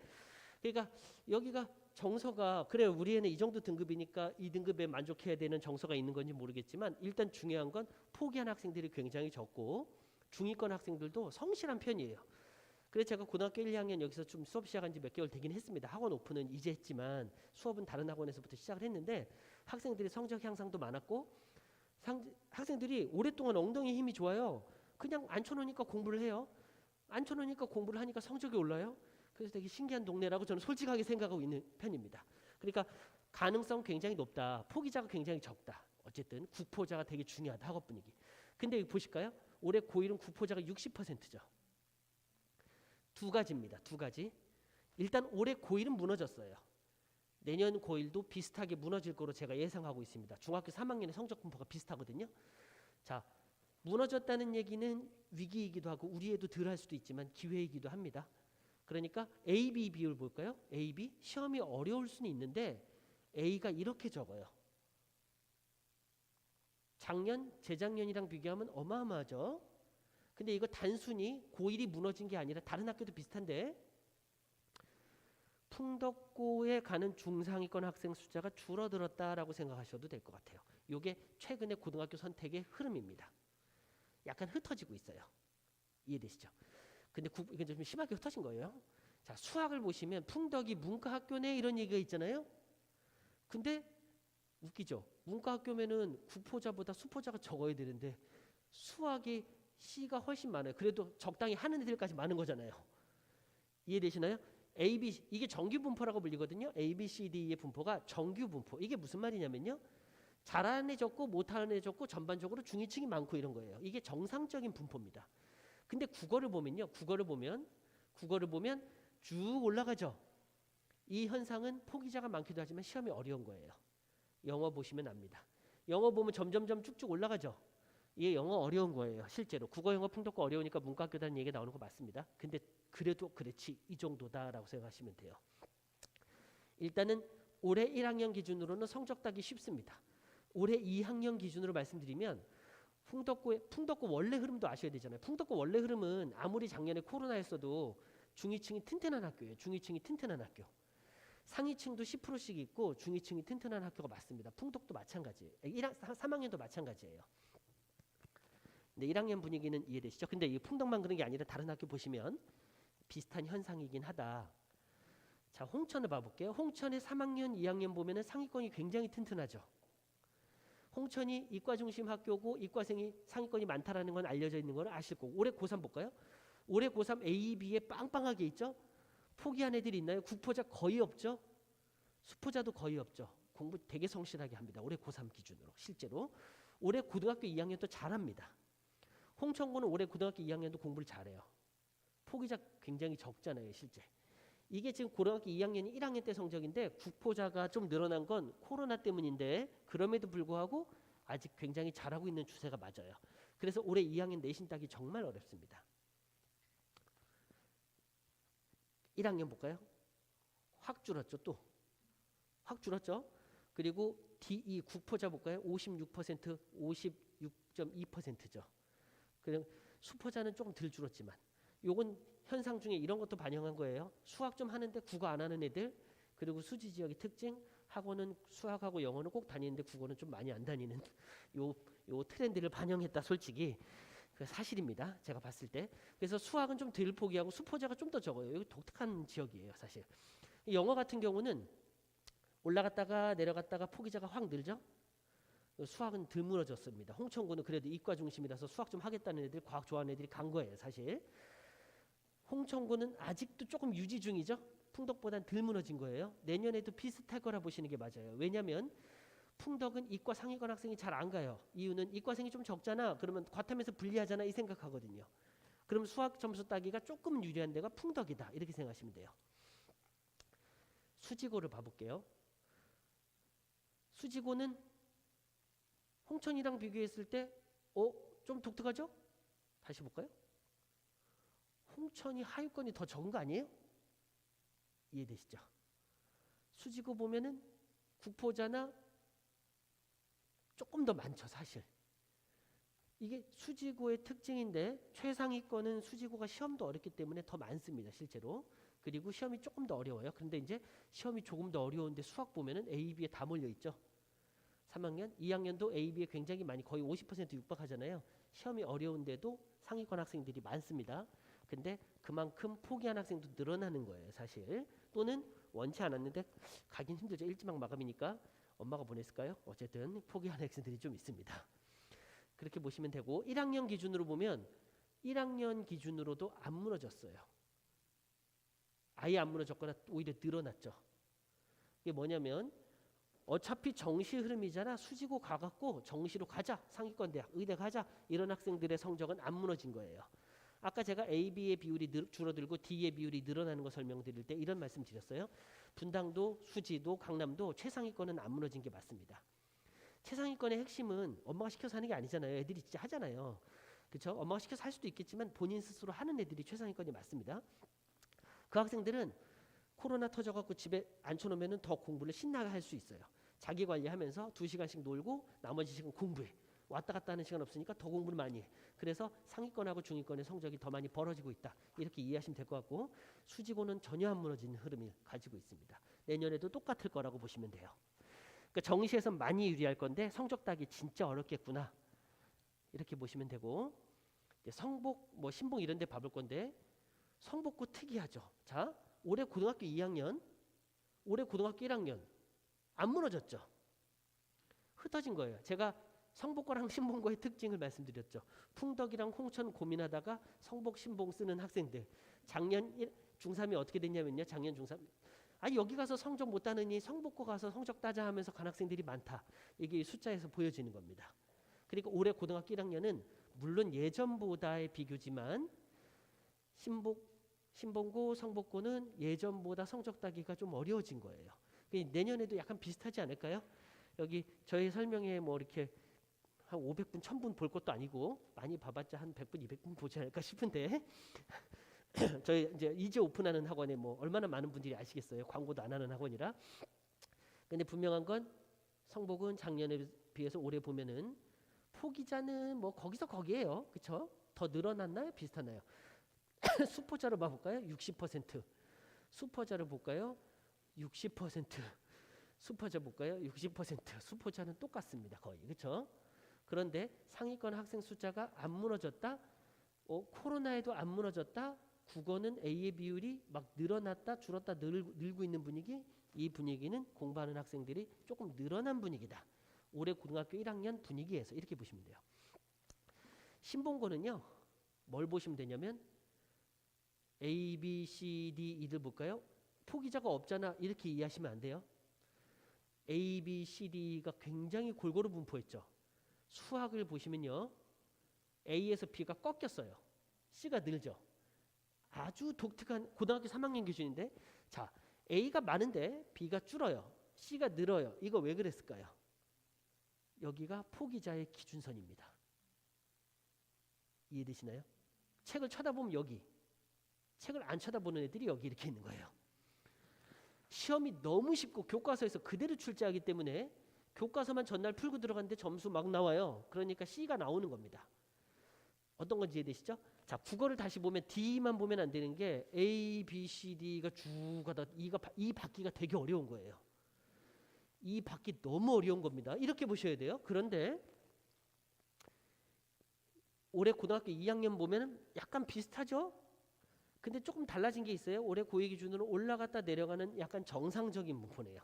Speaker 1: 그러니까 여기가 정서가 그래 우리 애는 이 정도 등급이니까 이 등급에 만족해야 되는 정서가 있는 건지 모르겠지만 일단 중요한 건 포기한 학생들이 굉장히 적고 중위권 학생들도 성실한 편이에요. 그래서 제가 고등학교 1, 2학년 여기서 좀 수업 시작한 지 몇 개월 되긴 했습니다. 학원 오픈은 이제 했지만 수업은 다른 학원에서부터 시작을 했는데 학생들이 성적 향상도 많았고 학생들이 오랫동안 엉덩이 힘이 좋아요. 그냥 앉혀놓으니까 공부를 해요. 앉혀놓으니까 공부를 하니까 성적이 올라요. 그래서 되게 신기한 동네라고 저는 솔직하게 생각하고 있는 편입니다. 그러니까 가능성 굉장히 높다. 포기자가 굉장히 적다. 어쨌든 국포자가 되게 중요하다. 학업 분위기. 근데 여기 보실까요? 올해 고1은 국포자가 60%죠. 두 가지입니다. 두 가지. 일단 올해 고1은 무너졌어요. 내년 고1도 비슷하게 무너질 거로 제가 예상하고 있습니다. 중학교 3학년의 성적 분포가 비슷하거든요. 자, 무너졌다는 얘기는 위기이기도 하고 우리 애도 덜 할 수도 있지만 기회이기도 합니다. 그러니까 A, B 비율 볼까요? A, B 시험이 어려울 수는 있는데 A가 이렇게 적어요. 작년, 재작년이랑 비교하면 어마어마하죠. 근데 이거 단순히 고1이 무너진 게 아니라 다른 학교도 비슷한데 풍덕고에 가는 중상위권 학생 숫자가 줄어들었다라고 생각하셔도 될 것 같아요. 이게 최근의 고등학교 선택의 흐름입니다. 약간 흩어지고 있어요. 이해되시죠? 근데 이건 좀 심하게 흩어진 거예요. 자, 수학을 보시면 풍덕이 문과학교네 이런 얘기가 있잖아요. 근데 웃기죠. 문과학교면은 국포자보다 수포자가 적어야 되는데 수학이 C가 훨씬 많아요. 그래도 적당히 하는 애들까지 많은 거잖아요. 이해되시나요? A, B, 이게 정규 분포라고 불리거든요. A, B, C, D의 분포가 정규 분포. 이게 무슨 말이냐면요. 잘하는 애 적고 못하는 애 적고 전반적으로 중위층이 많고 이런 거예요. 이게 정상적인 분포입니다. 근데 국어를 보면요. 국어를 보면 쭉 올라가죠. 이 현상은 포기자가 많기도 하지만 시험이 어려운 거예요. 영어 보시면 압니다. 영어 보면 점점점 쭉쭉 올라가죠. 이게 영어 어려운 거예요. 실제로 국어 영어 풍덕고 어려우니까 문과학교다는 얘기가 나오는 거 맞습니다. 근데 그래도 그렇지 이 정도다라고 생각하시면 돼요. 일단은 올해 1학년 기준으로는 성적 따기 쉽습니다. 올해 2학년 기준으로 말씀드리면 풍덕고 원래 흐름도 아셔야 되잖아요. 풍덕고 원래 흐름은 아무리 작년에 코로나였어도 중위층이 튼튼한 학교예요. 중위층이 튼튼한 학교. 상위층도 10%씩 있고 중위층이 튼튼한 학교가 맞습니다. 풍덕도 마찬가지예요. 3학년도 마찬가지예요. 근데 1학년 분위기는 이해되시죠? 근데 이 풍덕만 그런 게 아니라 다른 학교 보시면 비슷한 현상이긴 하다. 자, 홍천을 봐볼게요. 홍천의 3학년, 2학년 보면은 상위권이 굉장히 튼튼하죠. 홍천이 이과 중심 학교고 이과생이 상위권이 많다라는 건 알려져 있는 걸 아실 거고. 올해 고3 볼까요? 올해 고3 A, B에 빵빵하게 있죠. 포기한 애들이 있나요? 국포자 거의 없죠. 수포자도 거의 없죠. 공부 되게 성실하게 합니다. 올해 고3 기준으로 실제로. 올해 고등학교 2학년도 잘합니다. 홍천고는 올해 고등학교 2학년도 공부를 잘해요. 포기자 굉장히 적잖아요. 실제. 이게 지금 고등학교 2학년이 1학년 때 성적인데 국포자가 좀 늘어난 건 코로나 때문인데 그럼에도 불구하고 아직 굉장히 잘하고 있는 추세가 맞아요. 그래서 올해 2학년 내신 따기 정말 어렵습니다. 1학년 볼까요? 확 줄었죠. 또 확 줄었죠. 그리고 DE 국포자 볼까요? 56%, 56.2%죠. 그냥 수포자는 조금 덜 줄었지만 요건 현상 중에 이런 것도 반영한 거예요. 수학 좀 하는데 국어 안 하는 애들, 그리고 수지 지역의 특징, 학원은 수학하고 영어는 꼭 다니는데 국어는 좀 많이 안 다니는 요 트렌드를 반영했다. 솔직히 그 사실입니다. 제가 봤을 때. 그래서 수학은 좀 덜 포기하고 수포자가 좀 더 적어요. 이거 독특한 지역이에요, 사실. 영어 같은 경우는 올라갔다가 내려갔다가 포기자가 확 늘죠. 수학은 덜 무너졌습니다. 홍천고는 그래도 이과 중심이라서 수학 좀 하겠다는 애들, 과학 좋아하는 애들이 간 거예요, 사실. 홍천고는 아직도 조금 유지 중이죠. 풍덕보단 덜 무너진 거예요. 내년에도 비슷할 거라 보시는 게 맞아요. 왜냐하면 풍덕은 이과 상위권 학생이 잘 안 가요. 이유는 이과생이 좀 적잖아. 그러면 과탐에서 불리하잖아. 이 생각하거든요. 그럼 수학 점수 따기가 조금 유리한 데가 풍덕이다. 이렇게 생각하시면 돼요. 수지고를 봐볼게요. 수지고는 홍천이랑 비교했을 때 좀 독특하죠? 다시 볼까요? 홍천이 하위권이 더 적은 거 아니에요? 이해되시죠? 수지고 보면은 국포자나 조금 더 많죠, 사실. 이게 수지고의 특징인데 최상위권은 수지고가 시험도 어렵기 때문에 더 많습니다, 실제로. 그리고 시험이 조금 더 어려워요. 그런데 이제 시험이 조금 더 어려운데 수학 보면은 A, B에 다 몰려 있죠. 3학년, 2학년도 A, B에 굉장히 많이 거의 50% 육박하잖아요. 시험이 어려운데도 상위권 학생들이 많습니다. 근데 그만큼 포기한 학생도 늘어나는 거예요, 사실. 또는 원치 않았는데 가긴 힘들죠. 일지망 마감이니까 엄마가 보냈을까요? 어쨌든 포기한 학생들이 좀 있습니다. 그렇게 보시면 되고 1학년 기준으로 보면 1학년 기준으로도 안 무너졌어요. 아예 안 무너졌거나 오히려 늘어났죠. 이게 뭐냐면 어차피 정시 흐름이잖아. 수지고 가갖고 정시로 가자. 상위권 대학, 의대 가자. 이런 학생들의 성적은 안 무너진 거예요. 아까 제가 A, B의 비율이 줄어들고 D의 비율이 늘어나는 거 설명드릴 때 이런 말씀 드렸어요. 분당도, 수지도, 강남도 최상위권은 안 무너진 게 맞습니다. 최상위권의 핵심은 엄마가 시켜서 하는 게 아니잖아요. 애들이 진짜 하잖아요. 그렇죠? 엄마가 시켜서 할 수도 있겠지만 본인 스스로 하는 애들이 최상위권이 맞습니다. 그 학생들은 코로나 터져갖고 집에 앉혀놓으면 더 공부를 신나게 할 수 있어요. 자기 관리하면서 2시간씩 놀고 나머지 시간 공부해. 왔다 갔다 하는 시간 없으니까 더 공부를 많이 해. 그래서 상위권하고 중위권의 성적이 더 많이 벌어지고 있다. 이렇게 이해하시면 될 것 같고 수지고는 전혀 안 무너진 흐름을 가지고 있습니다. 내년에도 똑같을 거라고 보시면 돼요. 그러니까 정시에서 많이 유리할 건데 성적 따기 진짜 어렵겠구나. 이렇게 보시면 되고 성복, 신봉 이런 데 봐볼 건데 성복고 특이하죠. 자, 올해 고등학교 2학년, 올해 고등학교 1학년 안 무너졌죠. 흩어진 거예요. 제가 성복고랑 신봉고의 특징을 말씀드렸죠. 풍덕이랑 홍천 고민하다가 성복, 신봉 쓰는 학생들. 작년 중3이 어떻게 됐냐면요. 작년 중3. 여기 가서 성적 못 따느니 성복고 가서 성적 따자 하면서 간 학생들이 많다. 이게 숫자에서 보여지는 겁니다. 그리고 올해 고등학교 1학년은 물론 예전보다의 비교지만 신봉고, 성복고는 예전보다 성적 따기가 좀 어려워진 거예요. 내년에도 약간 비슷하지 않을까요? 여기 저희 설명에 이렇게 한 500분, 1000분 볼 것도 아니고 많이 봐봤자 한 100분, 200분 보지 않을까 싶은데 저희 이제 오픈하는 학원에 얼마나 많은 분들이 아시겠어요? 광고도 안 하는 학원이라. 근데 분명한 건 성복은 작년에 비해서 올해 보면은 포기자는 거기서 거기에요. 그렇죠? 더 늘어났나요? 비슷하나요? 수포자로 봐볼까요? 60%. 수포자로 볼까요? 60%. 수포자 볼까요? 60%. 수포자는 똑같습니다. 거의. 그렇죠? 그런데 상위권 학생 숫자가 안 무너졌다. 코로나에도 안 무너졌다. 국어는 A의 비율이 막 늘어났다 줄었다 늘고 있는 분위기. 이 분위기는 공부하는 학생들이 조금 늘어난 분위기다. 올해 고등학교 1학년 분위기에서 이렇게 보시면 돼요. 신봉고는요. 뭘 보시면 되냐면 A, B, C, D 이들 볼까요? 포기자가 없잖아. 이렇게 이해하시면 안 돼요. A, B, C, D가 굉장히 골고루 분포했죠. 수학을 보시면요. A에서 B가 꺾였어요. C가 늘죠. 아주 독특한 고등학교 3학년 기준인데 자, A가 많은데 B가 줄어요. C가 늘어요. 이거 왜 그랬을까요? 여기가 포기자의 기준선입니다. 이해되시나요? 책을 쳐다보면 여기, 책을 안 쳐다보는 애들이 여기 이렇게 있는 거예요. 시험이 너무 쉽고 교과서에서 그대로 출제하기 때문에 교과서만 전날 풀고 들어갔는데 점수 막 나와요. 그러니까 C가 나오는 겁니다. 어떤 건지 이해되시죠? 자, 국어를 다시 보면 D만 보면 안 되는 게 A, B, C, D가 쭉 가다 이 받기가 되게 어려운 거예요. 이 받기 너무 어려운 겁니다. 이렇게 보셔야 돼요. 그런데 올해 고등학교 2학년 보면 약간 비슷하죠? 근데 조금 달라진 게 있어요. 올해 고2 기준으로 올라갔다 내려가는 약간 정상적인 분포네요.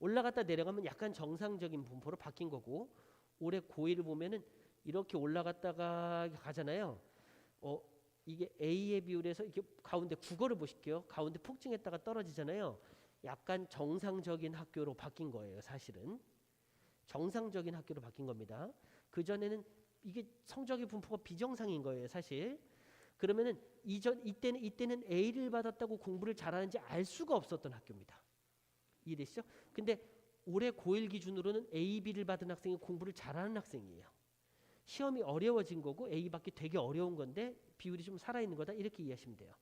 Speaker 1: 올라갔다 내려가면 약간 정상적인 분포로 바뀐 거고 올해 고1을 보면은 이렇게 올라갔다가 가잖아요. 이게 A의 비율에서 이렇게 가운데 국어를 보실게요. 가운데 폭증했다가 떨어지잖아요. 약간 정상적인 학교로 바뀐 거예요. 사실은 정상적인 학교로 바뀐 겁니다. 그 전에는 이게 성적의 분포가 비정상인 거예요. 사실. 그러면은 이때는 A를 받았다고 공부를 잘하는지 알 수가 없었던 학교입니다. 이해되시죠? 근데 올해 고1 기준으로는 A, B를 받은 학생이 공부를 잘하는 학생이에요. 시험이 어려워진 거고 A 받기 되게 어려운 건데 비율이 좀 살아있는 거다 이렇게 이해하시면 돼요.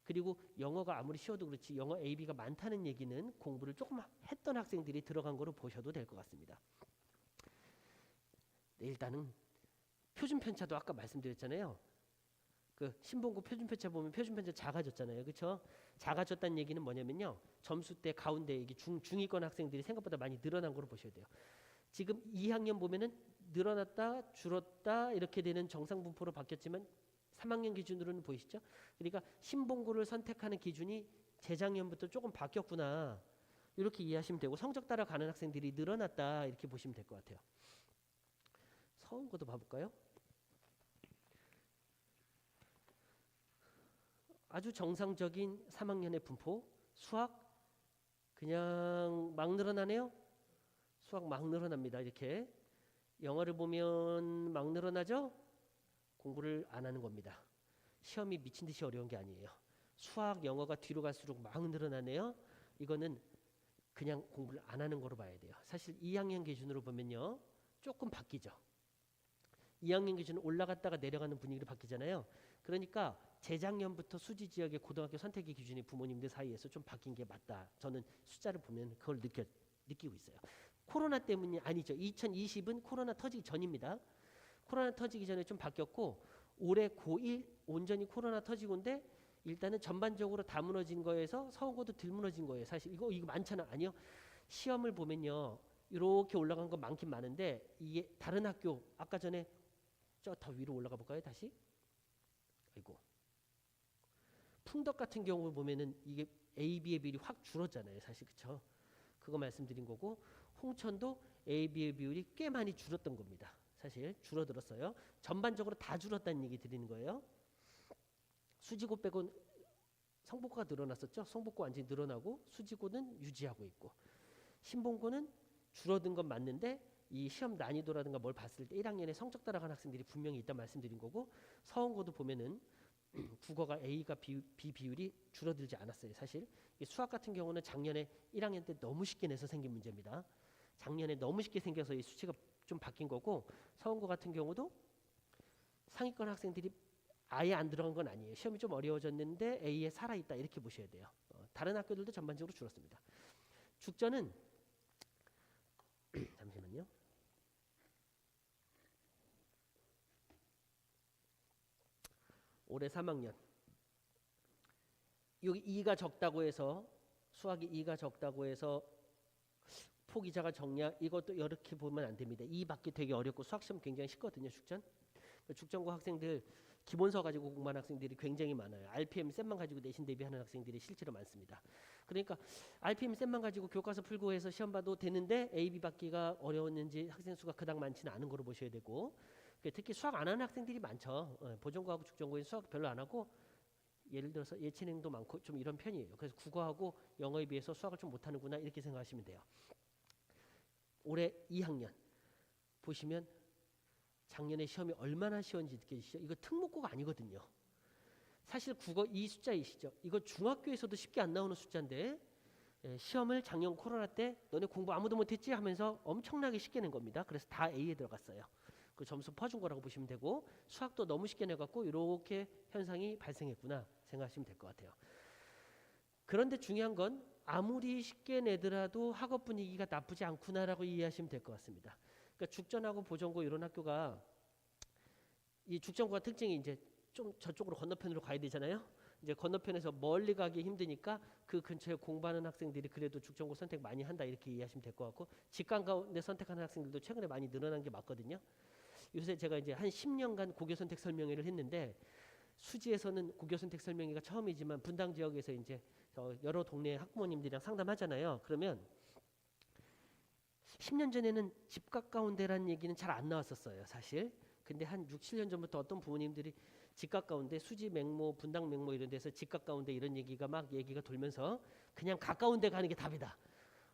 Speaker 1: 그리고 영어가 아무리 쉬워도 그렇지 영어 AB가 많다는 얘기는 공부를 조금 했던 학생들이 들어간 거로 보셔도 될 것 같습니다. 네, 일단은 표준 편차도 아까 말씀드렸잖아요. 그 신봉고 표준 편차 보면 표준 편차 작아졌잖아요. 그렇죠? 작아졌다는 얘기는 뭐냐면요. 점수 때 가운데 이게 중위권 학생들이 생각보다 많이 늘어난 거로 보셔야 돼요. 지금 2학년 보면은 늘어났다 줄었다 이렇게 되는 정상 분포로 바뀌었지만 3학년 기준으로는 보이시죠? 그러니까 신봉고를 선택하는 기준이 재작년부터 조금 바뀌었구나. 이렇게 이해하시면 되고 성적 따라가는 학생들이 늘어났다 이렇게 보시면 될 것 같아요. 서울고도 봐볼까요? 아주 정상적인 3학년의 분포. 수학 그냥 막 늘어나네요. 수학 막 늘어납니다. 이렇게 영어를 보면 막 늘어나죠. 공부를 안 하는 겁니다. 시험이 미친 듯이 어려운 게 아니에요. 수학 영어가 뒤로 갈수록 막 늘어나네요. 이거는 그냥 공부를 안 하는 거로 봐야 돼요. 사실 2학년 기준으로 보면요 조금 바뀌죠. 2학년 기준은 올라갔다가 내려가는 분위기로 바뀌잖아요. 그러니까 재작년부터 수지 지역의 고등학교 선택의 기준이 부모님들 사이에서 좀 바뀐 게 맞다. 저는 숫자를 보면 그걸 느끼고 있어요. 코로나 때문이 아니죠. 2020은 코로나 터지기 전입니다. 코로나 터지기 전에 좀 바뀌었고 올해 고1 온전히 코로나 터지고인데 일단은 전반적으로 다 무너진 거에서 서울고도 덜 무너진 거예요. 사실 이거 많잖아. 아니요. 시험을 보면요. 이렇게 올라간 건 많긴 많은데 이게 다른 학교 아까 전에 저 더 위로 올라가 볼까요? 다시. 아이고. 풍덕 같은 경우 보면은 이게 AB의 비율이 확 줄었잖아요. 사실 그쵸? 그거 말씀드린 거고 홍천도 AB의 비율이 꽤 많이 줄었던 겁니다. 사실 줄어들었어요. 전반적으로 다 줄었다는 얘기 드리는 거예요. 수지고 빼고 성복고가 늘어났었죠. 성복고 완전히 늘어나고 수지고는 유지하고 있고 신봉고는 줄어든 건 맞는데 이 시험 난이도라든가 뭘 봤을 때 1학년에 성적 따라간 학생들이 분명히 있다 말씀드린 거고 서원고도 보면은 국어가 A가 B 비율이 줄어들지 않았어요. 사실 수학 같은 경우는 작년에 1학년 때 너무 쉽게 내서 생긴 문제입니다. 작년에 너무 쉽게 생겨서 이 수치가 좀 바뀐 거고 서원고 같은 경우도 상위권 학생들이 아예 안 들어간 건 아니에요. 시험이 좀 어려워졌는데 A에 살아있다 이렇게 보셔야 돼요. 다른 학교들도 전반적으로 줄었습니다. 죽전은 잠시만요. 올해 3학년 여기 2가 적다고 해서 수학이 2가 적다고 해서 포기자가 적냐 이것도 이렇게 보면 안 됩니다. 2 받기 되게 어렵고 수학 시험 굉장히 쉽거든요. 죽전고 학생들 기본서 가지고 공부하는 학생들이 굉장히 많아요. RPM 셋만 가지고 내신 대비하는 학생들이 실제로 많습니다. 그러니까 RPM 셋만 가지고 교과서 풀고 해서 시험 봐도 되는데 AB 받기가 어려웠는지 학생 수가 그닥 많지는 않은 거로 보셔야 되고 특히 수학 안 하는 학생들이 많죠. 보전고하고 죽전고에 수학 별로 안 하고 예를 들어서 예체능도 많고 좀 이런 편이에요. 그래서 국어하고 영어에 비해서 수학을 좀 못하는구나 이렇게 생각하시면 돼요. 올해 2학년 보시면 작년에 시험이 얼마나 쉬웠는지 느껴지시죠? 이거 특목고가 아니거든요. 사실 국어 이 숫자이시죠? 이거 중학교에서도 쉽게 안 나오는 숫자인데 시험을 작년 코로나 때 너네 공부 아무도 못했지 하면서 엄청나게 쉽게 낸 겁니다. 그래서 다 A에 들어갔어요. 그 점수 퍼준 거라고 보시면 되고 수학도 너무 쉽게 내갖고 이렇게 현상이 발생했구나 생각하시면 될 것 같아요. 그런데 중요한 건 아무리 쉽게 내더라도 학업 분위기가 나쁘지 않구나라고 이해하시면 될 것 같습니다. 그러니까 죽전하고 보전고 이런 학교가 이 죽전고가 특징이 이제 좀 저쪽으로 건너편으로 가야 되잖아요. 이제 건너편에서 멀리 가기 힘드니까 그 근처에 공부하는 학생들이 그래도 죽전고 선택 많이 한다 이렇게 이해하시면 될 것 같고 직관 가운데 선택하는 학생들도 최근에 많이 늘어난 게 맞거든요. 요새 제가 이제 한 10년간 고교 선택 설명회를 했는데 수지에서는 고교 선택 설명회가 처음이지만 분당 지역에서 이제 여러 동네 학부모님들이랑 상담하잖아요. 그러면 10년 전에는 집 가까운 데라는 얘기는 잘 안 나왔었어요. 사실. 근데 한 6, 7년 전부터 어떤 부모님들이 집 가까운데 수지 맹모, 분당 맹모 이런 데서 집 가까운데 이런 얘기가 막 얘기가 돌면서 그냥 가까운 데 가는 게 답이다.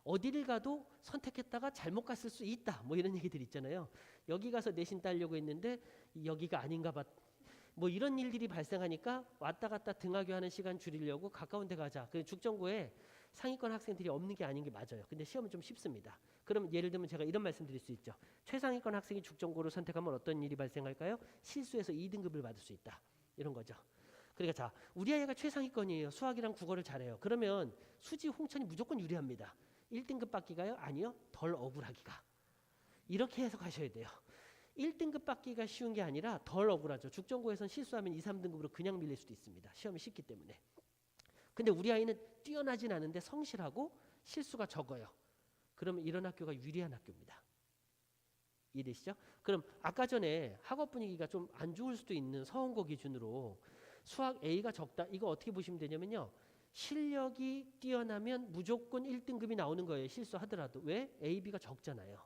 Speaker 1: 어디를 가도 선택했다가 잘못 갔을 수 있다. 뭐 이런 얘기들 있잖아요. 여기 가서 내신 따려고 했는데 여기가 아닌가 봐. 뭐 이런 일들이 발생하니까 왔다 갔다 등하교하는 시간 줄이려고 가까운 데 가자. 그 죽전고에 상위권 학생들이 없는 게 아닌 게 맞아요. 근데 시험은 좀 쉽습니다. 그럼 예를 들면 제가 이런 말씀 드릴 수 있죠. 최상위권 학생이 죽전고를 선택하면 어떤 일이 발생할까요? 실수해서 2등급을 받을 수 있다. 이런 거죠. 그러니까 자, 우리 아이가 최상위권이에요. 수학이랑 국어를 잘해요. 그러면 수지 홍천이 무조건 유리합니다. 1등급 받기가요? 아니요. 덜 억울하기가. 이렇게 해석하셔야 돼요. 1등급 받기가 쉬운 게 아니라 덜 억울하죠. 죽전고에선 실수하면 2, 3등급으로 그냥 밀릴 수도 있습니다. 시험이 쉽기 때문에. 근데 우리 아이는 뛰어나진 않은데 성실하고 실수가 적어요. 그러면 이런 학교가 유리한 학교입니다. 이해되시죠? 그럼 아까 전에 학업 분위기가 좀 안 좋을 수도 있는 서원고 기준으로 수학 A가 적다. 이거 어떻게 보시면 되냐면요. 실력이 뛰어나면 무조건 1등급이 나오는 거예요. 실수하더라도. 왜? A, B가 적잖아요.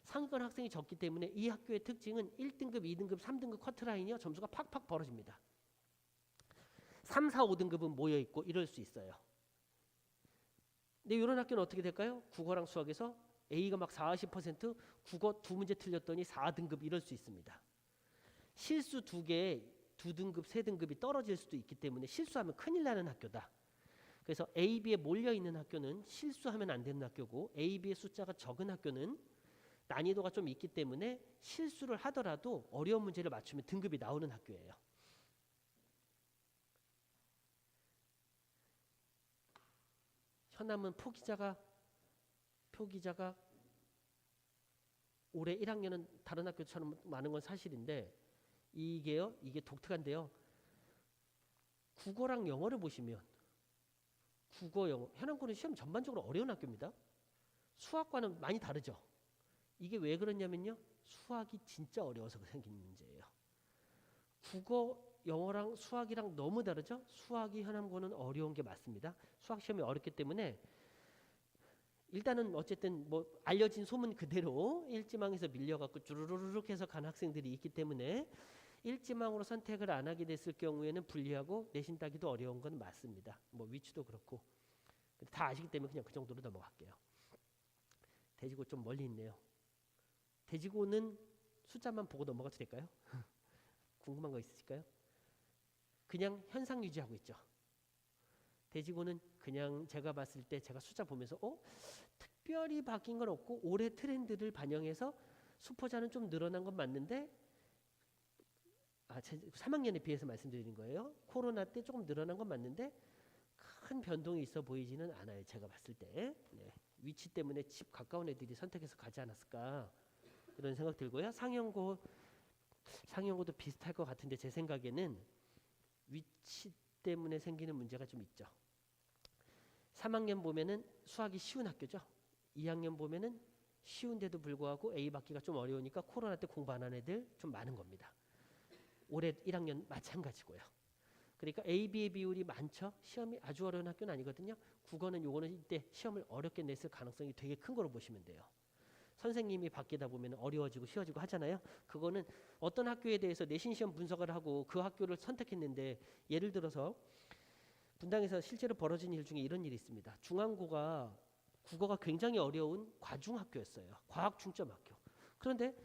Speaker 1: 상위권 학생이 적기 때문에 이 학교의 특징은 1등급, 2등급, 3등급 커트라인이요. 점수가 팍팍 벌어집니다. 3, 4, 5등급은 모여있고 이럴 수 있어요. 근데 이런 학교는 어떻게 될까요? 국어랑 수학에서 A가 막 40%, 국어 2문제 틀렸더니 4등급 이럴 수 있습니다. 실수 2개에 2등급, 3등급이 떨어질 수도 있기 때문에 실수하면 큰일 나는 학교다. 그래서 A, B에 몰려있는 학교는 실수하면 안 되는 학교고 A, B의 숫자가 적은 학교는 난이도가 좀 있기 때문에 실수를 하더라도 어려운 문제를 맞추면 등급이 나오는 학교예요. 현암은 표기자가 올해 1학년은 다른 학교처럼 많은 건 사실인데 이게 독특한데요. 국어랑 영어를 보시면 국어, 영어, 현암고는 시험 전반적으로 어려운 학교입니다. 수학과는 많이 다르죠. 이게 왜 그러냐면요. 수학이 진짜 어려워서 생긴 문제예요. 국어, 영어랑 수학이랑 너무 다르죠. 수학이 현암고는 어려운 게 맞습니다. 수학 시험이 어렵기 때문에 일단은 어쨌든 뭐 알려진 소문 그대로 일지망에서 밀려갖고 주르르륵 해서 간 학생들이 있기 때문에 일지망으로 선택을 안 하게 됐을 경우에는 불리하고 내신 따기도 어려운 건 맞습니다. 뭐 위치도 그렇고 다 아시기 때문에 그냥 그 정도로 넘어갈게요. 대지고 좀 멀리 있네요. 대지고는 숫자만 보고 넘어가도 될까요? 궁금한 거 있으실까요? 그냥 현상 유지하고 있죠. 대지고는 그냥 제가 봤을 때 제가 숫자 보면서 특별히 바뀐 건 없고 올해 트렌드를 반영해서 수포자는 좀 늘어난 건 맞는데 3학년에 비해서 말씀드리는 거예요. 코로나 때 조금 늘어난 건 맞는데 큰 변동이 있어 보이지는 않아요. 제가 봤을 때. 네. 위치 때문에 집 가까운 애들이 선택해서 가지 않았을까 이런 생각 들고요. 상형고도 비슷할 것 같은데 제 생각에는 위치 때문에 생기는 문제가 좀 있죠. 3학년 보면은 수학이 쉬운 학교죠. 2학년 보면은 쉬운데도 불구하고 A 받기가 좀 어려우니까 코로나 때 공부 안 한 애들 좀 많은 겁니다. 올해 1학년 마찬가지고요. 그러니까 A, B의 비율이 많죠. 시험이 아주 어려운 학교는 아니거든요. 국어는 요거는 이때 시험을 어렵게 냈을 가능성이 되게 큰 거로 보시면 돼요. 선생님이 바뀌다 보면 어려워지고 쉬워지고 하잖아요. 그거는 어떤 학교에 대해서 내신 시험 분석을 하고 그 학교를 선택했는데 예를 들어서 분당에서 실제로 벌어진 일 중에 이런 일이 있습니다. 중앙고가 국어가 굉장히 어려운 과중학교였어요. 과학 중점 학교. 그런데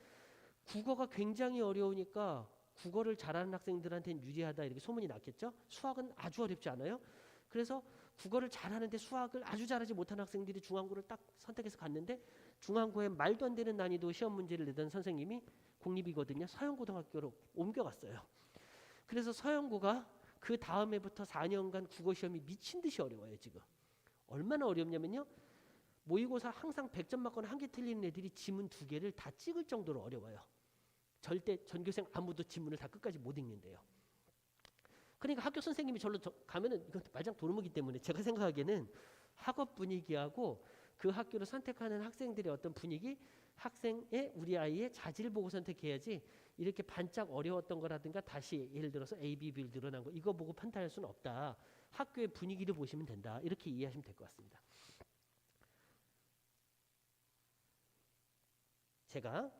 Speaker 1: 국어가 굉장히 어려우니까 국어를 잘하는 학생들한테는 유리하다 이렇게 소문이 났겠죠. 수학은 아주 어렵지 않아요. 그래서 국어를 잘하는데 수학을 아주 잘하지 못한 학생들이 중앙고를 딱 선택해서 갔는데 중앙고에 말도 안 되는 난이도 시험 문제를 내던 선생님이 공립이거든요. 서영고등학교로 옮겨갔어요. 그래서 서영고가 그 다음 해부터 4년간 국어 시험이 미친 듯이 어려워요. 지금 얼마나 어렵냐면요. 모의고사 항상 100점 맞거나 한 개 틀리는 애들이 지문 2개를 다 찍을 정도로 어려워요. 절대 전교생 아무도 지문을 다 끝까지 못 읽는데요. 그러니까 학교 선생님이 절로 가면은 이건 말짱 도루묵이기 때문에 제가 생각하기에는 학업 분위기하고 그 학교를 선택하는 학생들의 어떤 분위기, 학생의 우리 아이의 자질 보고 선택해야지 이렇게 반짝 어려웠던 거라든가 다시 예를 들어서 A, B, B를 늘어난 거 이거 보고 판단할 수는 없다. 학교의 분위기를 보시면 된다. 이렇게 이해하시면 될 것 같습니다. 제가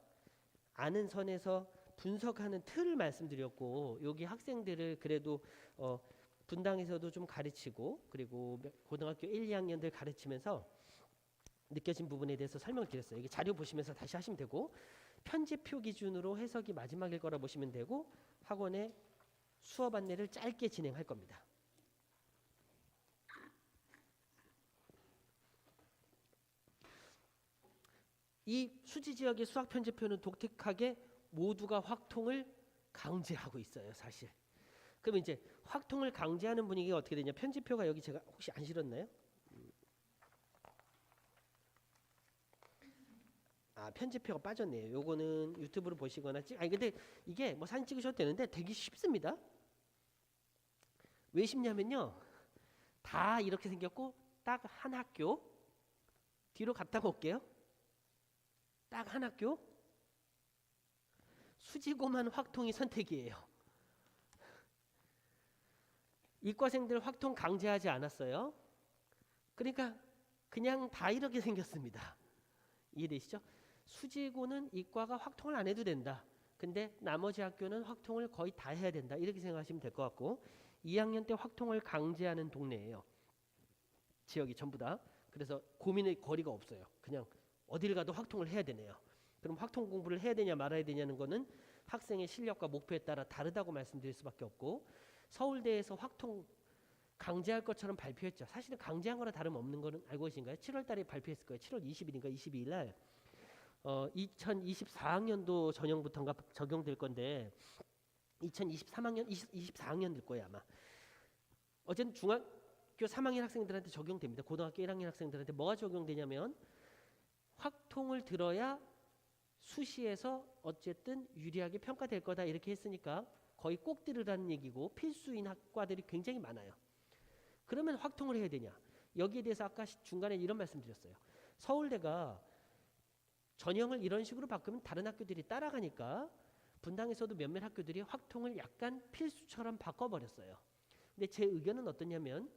Speaker 1: 아는 선에서 분석하는 틀을 말씀드렸고 여기 학생들을 그래도 분당에서도 좀 가르치고 그리고 고등학교 1, 2학년들 가르치면서 느껴진 부분에 대해서 설명을 드렸어요. 이게 자료 보시면서 다시 하시면 되고 편집표 기준으로 해석이 마지막일 거라 보시면 되고 학원의 수업 안내를 짧게 진행할 겁니다. 이 수지 지역의 수학 편제표는 독특하게 모두가 확통을 강제하고 있어요, 사실. 그러면 이제 확통을 강제하는 분위기가 어떻게 되냐? 편제표가 여기 제가 혹시 안 실었나요? 아, 편집표가 빠졌네요. 요거는 유튜브로 보시거나 아니 근데 이게 뭐 사진 찍으셔도 되는데 되게 쉽습니다. 왜 쉽냐면요. 다 이렇게 생겼고 딱 한 학교 뒤로 갔다가 올게요. 딱 한 학교 수지고만 확통이 선택이에요. 이과생들 확통 강제하지 않았어요. 그러니까 그냥 다 이렇게 생겼습니다. 이해되시죠? 수지고는 이과가 확통을 안 해도 된다. 근데 나머지 학교는 확통을 거의 다 해야 된다. 이렇게 생각하시면 될 것 같고 2학년 때 확통을 강제하는 동네예요. 지역이 전부 다. 그래서 고민의 거리가 없어요. 그냥 어딜 가도 확통을 해야 되네요. 그럼 확통 공부를 해야 되냐 말아야 되냐는 거는 학생의 실력과 목표에 따라 다르다고 말씀드릴 수밖에 없고 서울대에서 확통 강제할 것처럼 발표했죠. 사실은 강제한 거나 다름없는 거는 알고 계신가요? 7월 달에 발표했을 거예요. 7월 20일인가 22일 날 2024학년도 전형부터인가 적용될 건데 2023학년 24학년 될 거예요, 아마. 어쨌든 중학교 3학년 학생들한테 적용됩니다. 고등학교 1학년 학생들한테 뭐가 적용되냐면 확통을 들어야 수시에서 어쨌든 유리하게 평가될 거다 이렇게 했으니까 거의 꼭 들으라는 얘기고 필수인 학과들이 굉장히 많아요. 그러면 확통을 해야 되냐? 여기에 대해서 아까 중간에 이런 말씀 드렸어요. 서울대가 전형을 이런 식으로 바꾸면 다른 학교들이 따라가니까 분당에서도 몇몇 학교들이 확통을 약간 필수처럼 바꿔버렸어요. 근데 제 의견은 어떠냐면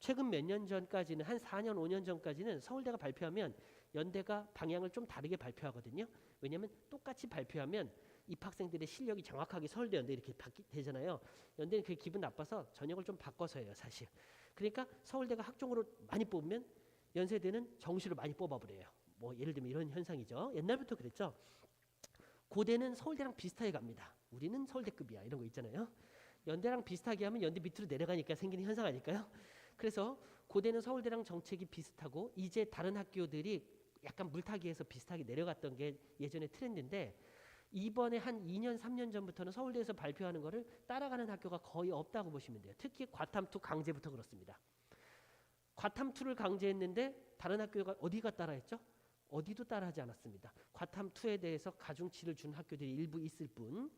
Speaker 1: 최근 몇 년 전까지는 한 4년 5년 전까지는 서울대가 발표하면 연대가 방향을 좀 다르게 발표하거든요. 왜냐하면 똑같이 발표하면 입학생들의 실력이 정확하게 서울대 연대 이렇게 되잖아요. 연대는 그게 기분 나빠서 전형을 좀 바꿔서 해요, 사실. 그러니까 서울대가 학종으로 많이 뽑으면 연세대는 정시로 많이 뽑아버려요. 뭐 예를 들면 이런 현상이죠. 옛날부터 그랬죠. 고대는 서울대랑 비슷하게 갑니다. 우리는 서울대급이야 이런 거 있잖아요. 연대랑 비슷하게 하면 연대 밑으로 내려가니까 생기는 현상 아닐까요? 그래서 고대는 서울대랑 정책이 비슷하고 이제 다른 학교들이 약간 물타기해서 비슷하게 내려갔던 게 예전에 트렌드인데 이번에 한 2년 3년 전부터는 서울대에서 발표하는 거를 따라가는 학교가 거의 없다고 보시면 돼요. 특히 과탐2 강제부터 그렇습니다. 과탐2를 강제했는데 다른 학교가 어디가 따라했죠? 어디도 따라하지 않았습니다. 과탐2에 대해서 가중치를 준 학교들이 일부 있을 뿐.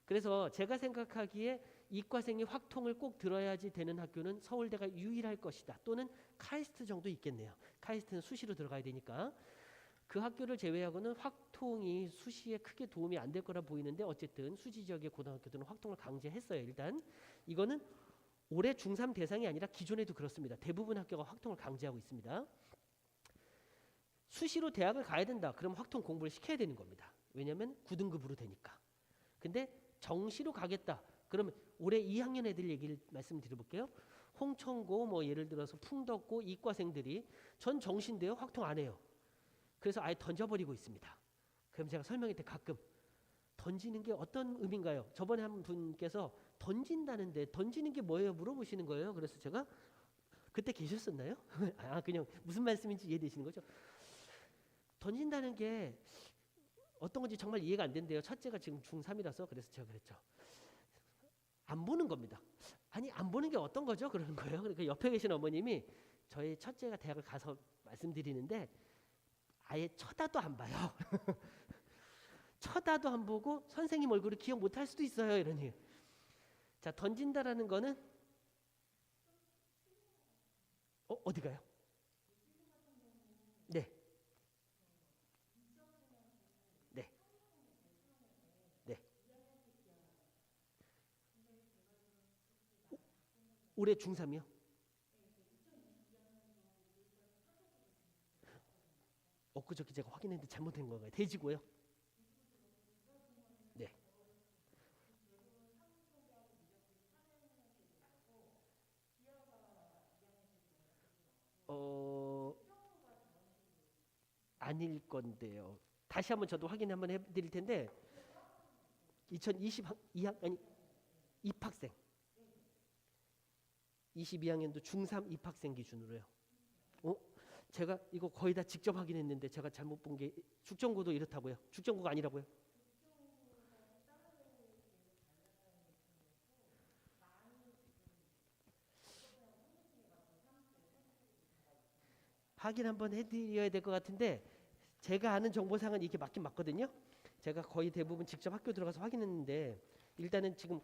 Speaker 1: 그래서 제가 생각하기에 이과생이 확통을 꼭 들어야지 되는 학교는 서울대가 유일할 것이다. 또는 카이스트 정도 있겠네요. 카이스트는 수시로 들어가야 되니까. 그 학교를 제외하고는 확통이 수시에 크게 도움이 안 될 거라 보이는데 어쨌든 수지 지역의 고등학교들은 확통을 강제했어요. 일단 이거는 올해 중3 대상이 아니라 기존에도 그렇습니다. 대부분 학교가 확통을 강제하고 있습니다. 수시로 대학을 가야 된다. 그럼 확통 공부를 시켜야 되는 겁니다. 왜냐하면 9등급으로 되니까. 근데 정시로 가겠다. 그러면 올해 2학년 애들 얘기를 말씀드려볼게요. 홍천고 뭐 예를 들어서 풍덕고 이과생들이 전 정시인데요. 확통 안 해요. 그래서 아예 던져버리고 있습니다. 그럼 제가 설명할 때 가끔 던지는 게 어떤 의미인가요? 저번에 한 분께서 던진다는데 던지는 게 뭐예요? 물어보시는 거예요. 그래서 제가 그때 계셨었나요? 아 그냥 무슨 말씀인지 이해되시는 거죠? 던진다는 게 어떤 건지 정말 이해가 안 된대요. 첫째가 지금 중3이라서 그래서 제가 그랬죠. 안 보는 겁니다. 아니 안 보는 게 어떤 거죠? 그러는 거예요. 그러니까 옆에 계신 어머님이 저희 첫째가 대학을 가서 말씀드리는데 아예 쳐다도 안 봐요. 쳐다도 안 보고 선생님 얼굴을 기억 못할 수도 있어요. 이러니. 자 던진다라는 거는 어디 가요? 네. 네. 네. 올해 중3이요? 엊그저께 제가 확인했는데 잘못된 건가요? 돼지고요? 네. 어 아닐 건데요. 다시 한번 저도 확인 한번 해드릴 텐데 2022학 아니 입학생 22학년도 중3 입학생 기준으로요. 어? 제가 이거 거의 다 직접 확인했는데 제가 잘못 본 게 죽전고도 이렇다고요. 죽전고가 아니라고요. 확인 한번 해드려야 될 것 같은데 제가 아는 정보상은 이게 맞긴 맞거든요. 제가 거의 대부분 직접 학교 들어가서 확인했는데 일단은 지금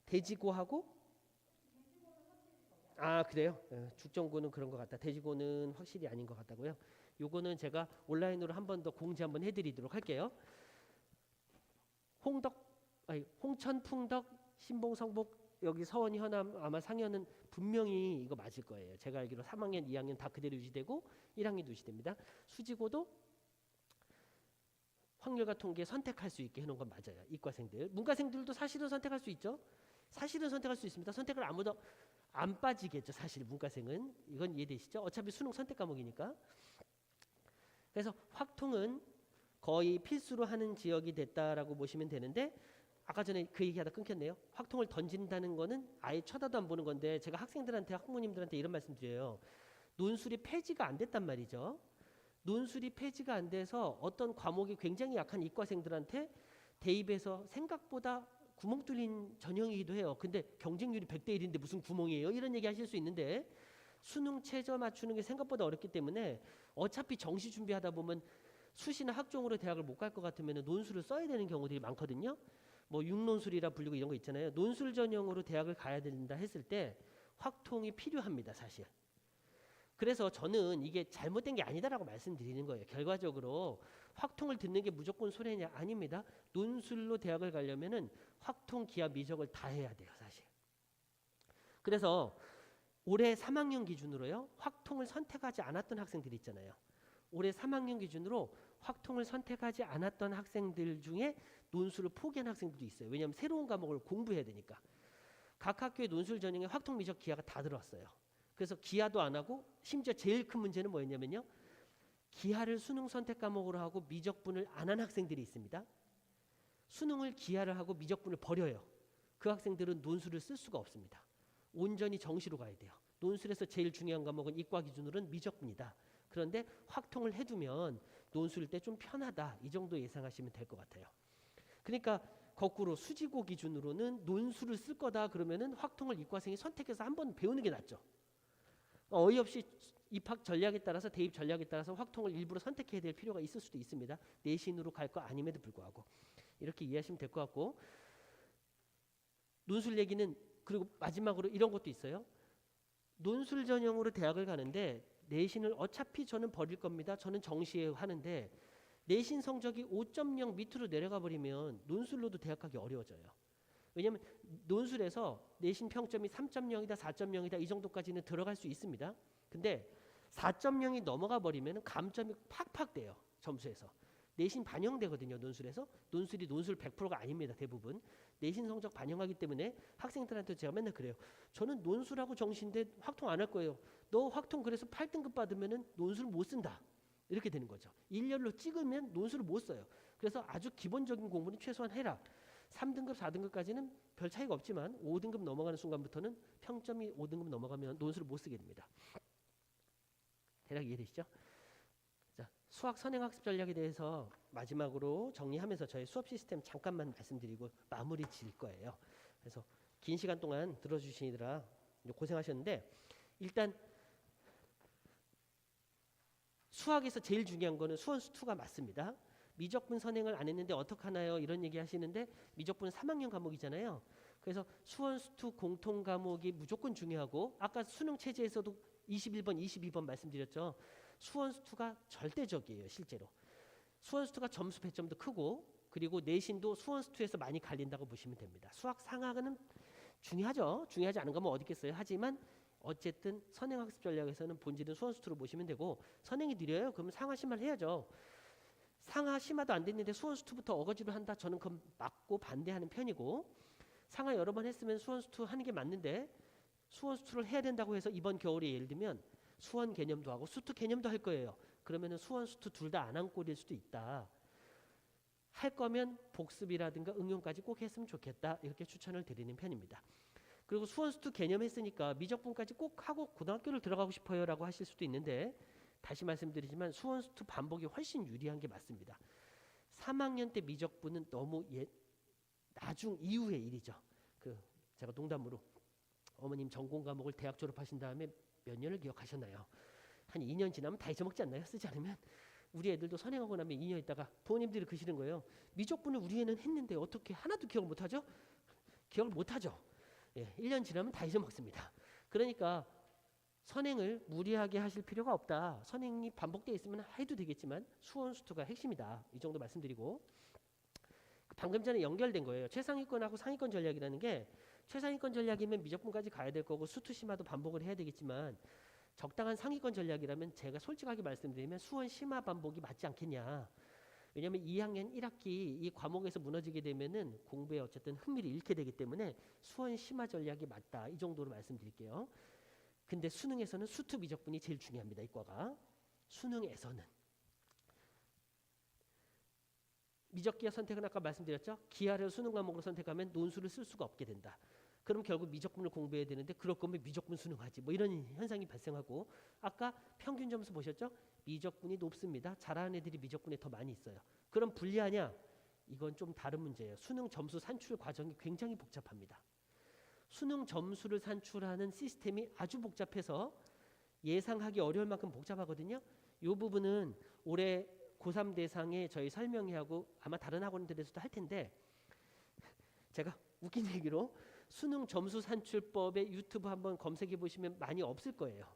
Speaker 1: 대지고하고 그래요? 죽전고는 그런 것 같다. 대지고는 확실히 아닌 것 같다고요. 요거는 제가 온라인으로 한 번 더 공지 한번 해드리도록 할게요. 홍천, 풍덕, 신봉, 성복 여기 서원, 현암 아마 상현은 분명히 이거 맞을 거예요. 제가 알기로 3학년, 2학년 다 그대로 유지되고 1학년 유지됩니다. 수지고도 확률과 통계 선택할 수 있게 해놓은 건 맞아요. 이과생들, 문과생들도 사실은 선택할 수 있죠. 사실은 선택할 수 있습니다. 선택을 아무도 안 빠지겠죠. 사실 문과생은 이건 이해되시죠? 어차피 수능 선택 과목이니까. 그래서 확통은 거의 필수로 하는 지역이 됐다라고 보시면 되는데 아까 전에 그 얘기하다 끊겼네요. 확통을 던진다는 거는 아예 쳐다도 안 보는 건데 제가 학생들한테 학부모님들한테 이런 말씀 드려요. 논술이 폐지가 안 됐단 말이죠. 논술이 폐지가 안 돼서 어떤 과목이 굉장히 약한 이과생들한테 대입에서 생각보다 구멍 뚫린 전형이기도 해요. 근데 경쟁률이 100대 1인데 무슨 구멍이에요? 이런 얘기 하실 수 있는데 수능 최저 맞추는 게 생각보다 어렵기 때문에 어차피 정시 준비하다 보면 수시나 학종으로 대학을 못 갈 것 같으면 논술을 써야 되는 경우들이 많거든요. 뭐 육논술이라 불리고 이런 거 있잖아요. 논술 전형으로 대학을 가야 된다 했을 때 확통이 필요합니다. 사실. 그래서 저는 이게 잘못된 게 아니다라고 말씀드리는 거예요. 결과적으로 확통을 듣는 게 무조건 손해냐? 아닙니다. 논술로 대학을 가려면은 확통, 기하, 미적을 다 해야 돼요. 사실. 그래서 올해 3학년 기준으로요. 확통을 선택하지 않았던 학생들이 있잖아요. 올해 3학년 기준으로 확통을 선택하지 않았던 학생들 중에 논술을 포기한 학생들도 있어요. 왜냐하면 새로운 과목을 공부해야 되니까. 각 학교의 논술 전형에 확통, 미적, 기하가 다 들어왔어요. 그래서 기하도 안 하고 심지어 제일 큰 문제는 뭐였냐면요. 기하를 수능 선택 과목으로 하고 미적분을 안 한 학생들이 있습니다. 수능을 기하를 하고 미적분을 버려요. 그 학생들은 논술을 쓸 수가 없습니다. 온전히 정시로 가야 돼요. 논술에서 제일 중요한 과목은 이과 기준으로는 미적분이다. 그런데 확통을 해두면 논술 때 좀 편하다. 이 정도 예상하시면 될 것 같아요. 그러니까 거꾸로 수지고 기준으로는 논술을 쓸 거다 그러면은 확통을 이과생이 선택해서 한번 배우는 게 낫죠. 어이없이 입학 전략에 따라서 대입 전략에 따라서 확통을 일부러 선택해야 될 필요가 있을 수도 있습니다. 내신으로 갈 거 아님에도 불구하고 이렇게 이해하시면 될 것 같고 논술 얘기는 그리고 마지막으로 이런 것도 있어요. 논술 전형으로 대학을 가는데 내신을 어차피 저는 버릴 겁니다. 저는 정시에 하는데 내신 성적이 5.0 밑으로 내려가 버리면 논술로도 대학 가기 어려워져요. 왜냐하면 논술에서 내신 평점이 3.0이다 4.0이다 이 정도까지는 들어갈 수 있습니다. 근데 4.0이 넘어가 버리면 감점이 팍팍 돼요. 점수에서. 내신 반영되거든요. 논술에서. 논술이 논술 100%가 아닙니다. 대부분. 내신 성적 반영하기 때문에 학생들한테 제가 맨날 그래요. 저는 논술하고 정시인데 확통 안 할 거예요. 너 확통 그래서 8등급 받으면 논술 못 쓴다. 이렇게 되는 거죠. 일렬로 찍으면 논술을 못 써요. 그래서 아주 기본적인 공부는 최소한 해라. 3등급, 4등급까지는 별 차이가 없지만 5등급 넘어가는 순간부터는 평점이 5등급 넘어가면 논술을 못 쓰게 됩니다. 대략 이해되시죠? 자, 수학 선행학습 전략에 대해서 마지막으로 정리하면서 저희 수업 시스템 잠깐만 말씀드리고 마무리 지을 거예요. 그래서 긴 시간 동안 들어주시느라 고생하셨는데 일단 수학에서 제일 중요한 거는 수원수2가 맞습니다. 미적분 선행을 안 했는데 어떡하나요? 이런 얘기 하시는데 미적분은 3학년 과목이잖아요. 그래서 수원수2 공통 과목이 무조건 중요하고 아까 수능 체제에서도 21번, 22번 말씀드렸죠. 수원수2가 절대적이에요. 실제로. 수원수2가 점수 배점도 크고 그리고 내신도 수원수2에서 많이 갈린다고 보시면 됩니다. 수학 상학은 중요하죠. 중요하지 않은 거면 어디 있겠어요. 하지만 어쨌든 선행학습 전략에서는 본질은 수원수2로 보시면 되고 선행이 느려요. 그러면 상하 심화를 해야죠. 상하 심화도 안 됐는데 수원수2부터 어거지로 한다. 저는 그건 맞고 반대하는 편이고 상하 여러 번 했으면 수원수2 하는 게 맞는데 수원수2를 해야 된다고 해서 이번 겨울에 예를 들면 수원 개념도 하고 수투 개념도 할 거예요. 그러면 수원수투 둘 다 안 한 꼴일 수도 있다. 할 거면 복습이라든가 응용까지 꼭 했으면 좋겠다. 이렇게 추천을 드리는 편입니다. 그리고 수원수투 개념 했으니까 미적분까지 꼭 하고 고등학교를 들어가고 싶어요라고 하실 수도 있는데 다시 말씀드리지만 수원수투 반복이 훨씬 유리한 게 맞습니다. 3학년 때 미적분은 너무 나중 이후의 일이죠. 제가 농담으로 어머님 전공 과목을 대학 졸업하신 다음에 몇 년을 기억하셨나요? 한 2년 지나면 다 잊어먹지 않나요? 쓰지 않으면? 우리 애들도 선행하고 나면 2년 있다가 부모님들이 그러시는 거예요. 미적분을 우리 애는 했는데 어떻게 하나도 기억을 못하죠? 기억을 못하죠. 1년 지나면 다 잊어먹습니다. 그러니까 선행을 무리하게 하실 필요가 없다. 선행이 반복되어 있으면 해도 되겠지만 수원수투가 핵심이다. 이 정도 말씀드리고, 방금 전에 연결된 거예요. 최상위권하고 상위권 전략이라는 게, 최상위권 전략이면 미적분까지 가야 될 거고 수투 심화도 반복을 해야 되겠지만 적당한 상위권 전략이라면 제가 솔직하게 말씀드리면 수원 심화 반복이 맞지 않겠냐. 왜냐하면 2학년 1학기 이 과목에서 무너지게 되면은 공부에 어쨌든 흥미를 잃게 되기 때문에 수원 심화 전략이 맞다. 이 정도로 말씀드릴게요. 근데 수능에서는 수투 미적분이 제일 중요합니다. 이과가. 수능에서는. 미적기하 선택은 아까 말씀드렸죠. 기하를 수능 과목으로 선택하면 논술을 쓸 수가 없게 된다. 그럼 결국 미적분을 공부해야 되는데 그럴 거면 미적분 수능하지. 뭐 이런 현상이 발생하고, 아까 평균 점수 보셨죠? 미적분이 높습니다. 잘하는 애들이 미적분에 더 많이 있어요. 그럼 불리하냐? 이건 좀 다른 문제예요. 수능 점수 산출 과정이 굉장히 복잡합니다. 수능 점수를 산출하는 시스템이 아주 복잡해서 예상하기 어려울 만큼 복잡하거든요. 이 부분은 올해 고3 대상에 저희 설명회하고 아마 다른 학원들에서도 할 텐데, 제가 웃긴 얘기로 수능 점수 산출법의 유튜브 한번 검색해 보시면 많이 없을 거예요.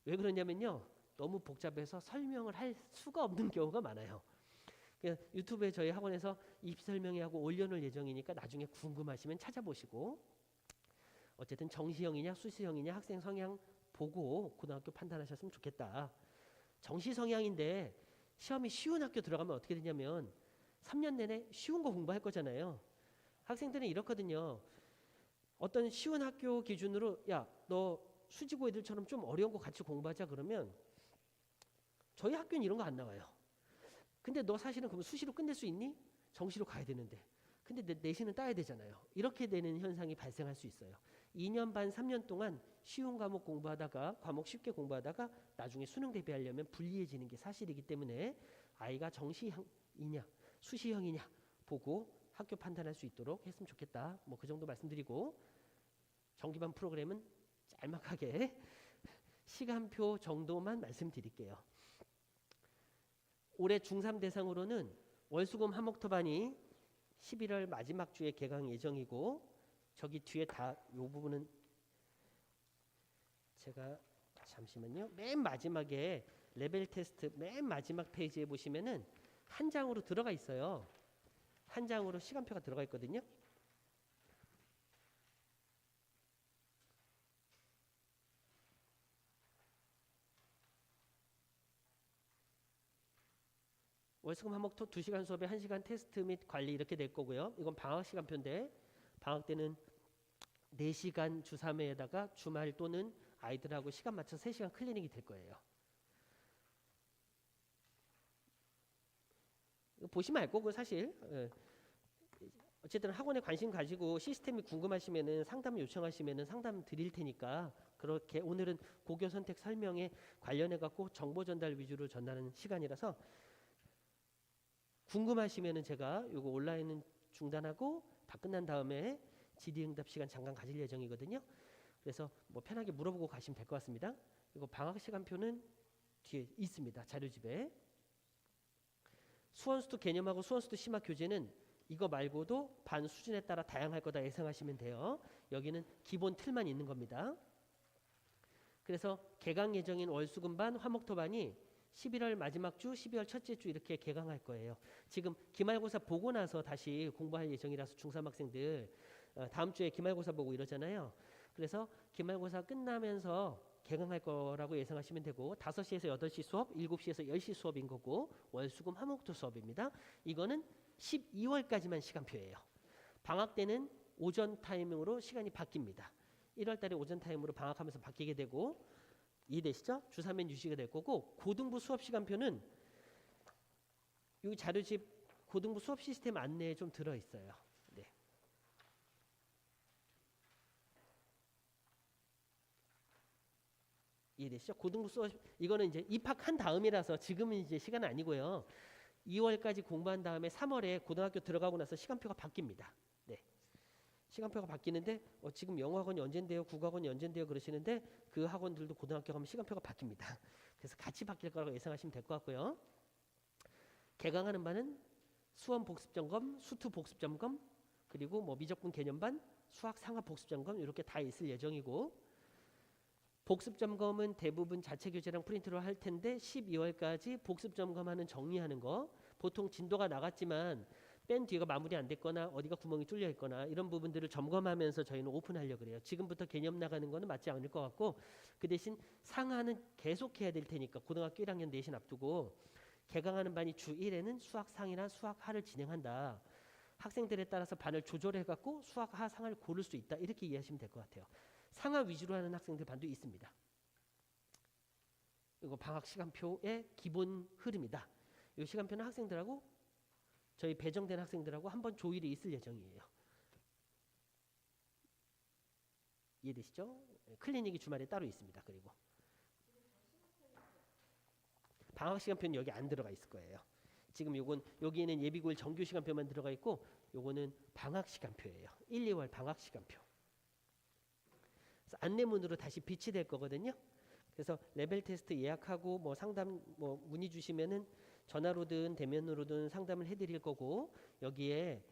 Speaker 1: 왜 그러냐면요, 너무 복잡해서 설명을 할 수가 없는 경우가 많아요. 유튜브에 저희 학원에서 입시 설명회하고 올려놓을 예정이니까 나중에 궁금하시면 찾아보시고, 어쨌든 정시형이냐 수시형이냐 학생 성향 보고 고등학교 판단하셨으면 좋겠다. 정시 성향인데 시험이 쉬운 학교 들어가면 어떻게 되냐면 3년 내내 쉬운 거 공부할 거잖아요. 학생들은 이렇거든요. 어떤 쉬운 학교 기준으로 야, 너 수지고 애들처럼 좀 어려운 거 같이 공부하자 그러면 저희 학교는 이런 거 안 나와요. 근데 너 사실은 그럼 수시로 끝낼 수 있니? 정시로 가야 되는데. 근데 내신은 따야 되잖아요. 이렇게 되는 현상이 발생할 수 있어요. 2년 반, 3년 동안 쉬운 과목 공부하다가 과목 쉽게 공부하다가 나중에 수능 대비하려면 불리해지는 게 사실이기 때문에 아이가 정시형이냐 수시형이냐 보고 학교 판단할 수 있도록 했으면 좋겠다. 뭐 그 정도 말씀드리고, 정기반 프로그램은 짤막하게 시간표 정도만 말씀드릴게요. 올해 중3 대상으로는 월수금 화목토반이 11월 마지막 주에 개강 예정이고, 저기 뒤에 다 이 부분은 제가 잠시만요. 맨 마지막에 레벨 테스트 맨 마지막 페이지에 보시면은 한 장으로 들어가 있어요. 한 장으로 시간표가 들어가 있거든요. 월수금 화목토 2시간 수업에 1시간 테스트 및 관리 이렇게 될 거고요. 이건 방학 시간표인데 방학 때는 4시간 주 3회에다가 주말 또는 아이들하고 시간 맞춰 3시간 클리닉이 될 거예요. 보시면 알 거고 사실. 어쨌든 학원에 관심 가지고 시스템이 궁금하시면은 상담 요청하시면은 상담 드릴 테니까, 그렇게 오늘은 고교 선택 설명에 관련해 갖고 정보 전달 위주로 전하는 시간이라서 궁금하시면은 제가 요거 온라인은 중단하고 다 끝난 다음에 질의응답 시간 잠깐 가질 예정이거든요. 그래서 뭐 편하게 물어보고 가시면 될 것 같습니다. 이거 방학 시간표는 뒤에 있습니다. 자료집에. 수원수도 개념하고 수원수도 심화 교재는 이거 말고도 반 수준에 따라 다양할 거다 예상하시면 돼요. 여기는 기본 틀만 있는 겁니다. 그래서 개강 예정인 월수금 반, 화목토 반이 11월 마지막 주, 12월 첫째 주 이렇게 개강할 거예요. 지금 기말고사 보고 나서 다시 공부할 예정이라서 중3 학생들 다음 주에 기말고사 보고 이러잖아요. 그래서 기말고사 끝나면서 개강할 거라고 예상하시면 되고, 5시에서 8시 수업, 7시에서 10시 수업인 거고, 월수금 화목토 수업입니다. 이거는 12월까지만 시간표예요. 방학 때는 오전 타이밍으로 시간이 바뀝니다. 1월 달에 오전 타임으로 방학하면서 바뀌게 되고, 이해되시죠? 주3엔 유지가 될 거고, 고등부 수업 시간표는 이 자료집 고등부 수업 시스템 안내에 좀 들어있어요. 네. 이해되시죠? 고등부 수업 이거는 이제 입학한 다음이라서 지금은 이제 시간 아니고요. 2월까지 공부한 다음에 3월에 고등학교 들어가고 나서 시간표가 바뀝니다. 네. 시간표가 바뀌는데 지금 영어학원이 언젠데요, 국어학원이 언젠데요 그러시는데 그 학원들도 고등학교 가면 시간표가 바뀝니다. 그래서 같이 바뀔 거라고 예상하시면 될 것 같고요. 개강하는 반은 수원 복습 점검, 수투 복습 점검, 그리고 뭐 미적분 개념반, 수학 상하 복습 점검 이렇게 다 있을 예정이고, 복습 점검은 대부분 자체 교재랑 프린트로 할 텐데 12월까지 복습 점검하는 정리하는 거, 보통 진도가 나갔지만 뺀 뒤가 마무리 안 됐거나 어디가 구멍이 뚫려 있거나 이런 부분들을 점검하면서 저희는 오픈하려고 그래요. 지금부터 개념 나가는 거는 맞지 않을 것 같고, 그 대신 상하는 계속 해야 될 테니까 고등학교 1학년 내신 앞두고 개강하는 반이 주 1회는 수학 상이나 수학 하를 진행한다. 학생들에 따라서 반을 조절해 갖고 수학 하 상을 고를 수 있다. 이렇게 이해하시면 될 것 같아요. 상하 위주로 하는 학생들 반도 있습니다. 이거 방학 시간표의 기본 흐름이다. 이 시간표는 학생들하고 저희 배정된 학생들하고 한번 조율이 있을 예정이에요. 이해되시죠? 클리닉이 주말에 따로 있습니다. 그리고 방학 시간표는 여기 안 들어가 있을 거예요. 지금 여기에는 예비고일 정규 시간표만 들어가 있고 요거는 방학 시간표예요. 1, 2월 방학 시간표. 그래서 안내문으로 다시 비치될 거거든요. 그래서 레벨 테스트 예약하고 뭐 상담 뭐 문의 주시면은 전화로든 대면으로든 상담을 해드릴 거고, 여기에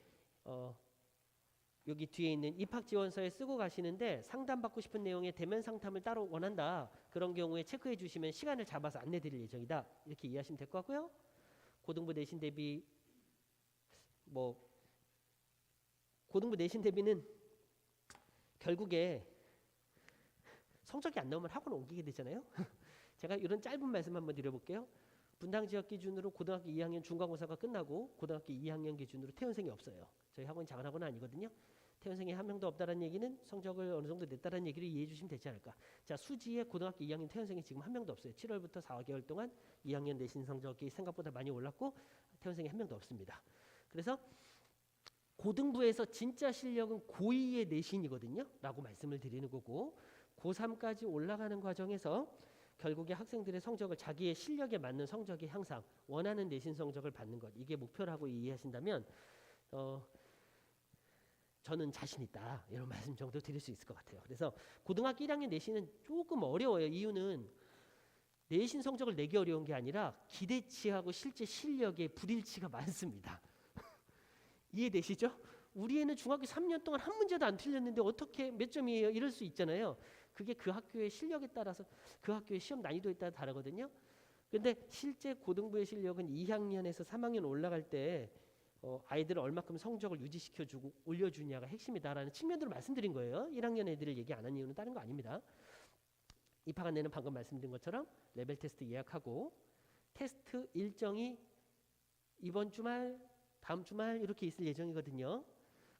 Speaker 1: 여기 뒤에 있는 입학 지원서에 쓰고 가시는데 상담 받고 싶은 내용의 대면 상담을 따로 원한다. 그런 경우에 체크해 주시면 시간을 잡아서 안내 드릴 예정이다. 이렇게 이해하시면 될 것 같고요. 고등부 내신 대비 뭐 고등부 내신 대비는 결국에 성적이 안 나오면 학원 옮기게 되잖아요. 제가 이런 짧은 말씀 한번 드려볼게요. 분당 지역 기준으로 고등학교 2학년 중간고사가 끝나고 고등학교 2학년 기준으로 퇴원생이 없어요. 저희 학원이 작은 학원은 아니거든요. 퇴원생이 한 명도 없다는 얘기는 성적을 어느 정도 냈다는 얘기를 이해해 주시면 되지 않을까. 자, 수지에 고등학교 2학년 퇴원생이 지금 한 명도 없어요. 7월부터 4개월 동안 2학년 내신 성적이 생각보다 많이 올랐고 퇴원생이 한 명도 없습니다. 그래서 고등부에서 진짜 실력은 고2의 내신이거든요. 라고 말씀을 드리는 거고, 고3까지 올라가는 과정에서 결국에 학생들의 성적을 자기의 실력에 맞는 성적의 향상, 원하는 내신 성적을 받는 것, 이게 목표라고 이해하신다면 저는 자신 있다. 이런 말씀 정도 드릴 수 있을 것 같아요. 그래서 고등학교 1학년 내신은 조금 어려워요. 이유는 내신 성적을 내기 어려운 게 아니라 기대치하고 실제 실력의 불일치가 많습니다. 이해되시죠? 우리 애는 중학교 3년 동안 한 문제도 안 틀렸는데 어떻게 몇 점이에요? 이럴 수 있잖아요. 그게 그 학교의 실력에 따라서 그 학교의 시험 난이도에 따라 다르거든요. 근데 실제 고등부의 실력은 2학년에서 3학년 올라갈 때 아이들을 얼마큼 성적을 유지시켜주고 올려주냐가 핵심이다라는 측면으로 말씀드린 거예요. 1학년 애들을 얘기 안 한 이유는 다른 거 아닙니다. 입학 안내는 방금 말씀드린 것처럼 레벨 테스트 예약하고 테스트 일정이 이번 주말, 다음 주말 이렇게 있을 예정이거든요.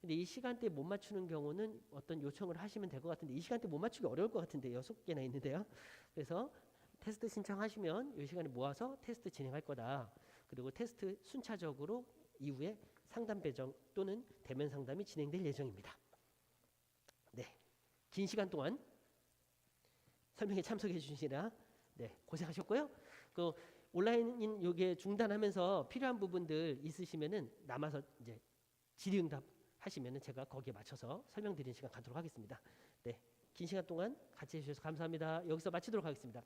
Speaker 1: 근데 이 시간대에 못 맞추는 경우는 어떤 요청을 하시면 될 것 같은데 이 시간대 못 맞추기 어려울 것 같은데 6개나 있는데요. 그래서 테스트 신청하시면 이 시간에 모아서 테스트 진행할 거다. 그리고 테스트 순차적으로 이후에 상담 배정 또는 대면 상담이 진행될 예정입니다. 네, 긴 시간 동안 설명에 참석해 주시라 고생하셨고요. 그 온라인 요게 중단하면서 필요한 부분들 있으시면은 남아서 이제 질의응답 하시면은 제가 거기에 맞춰서 설명드리는 시간 갖도록 하겠습니다. 네, 긴 시간 동안 같이 해주셔서 감사합니다. 여기서 마치도록 하겠습니다.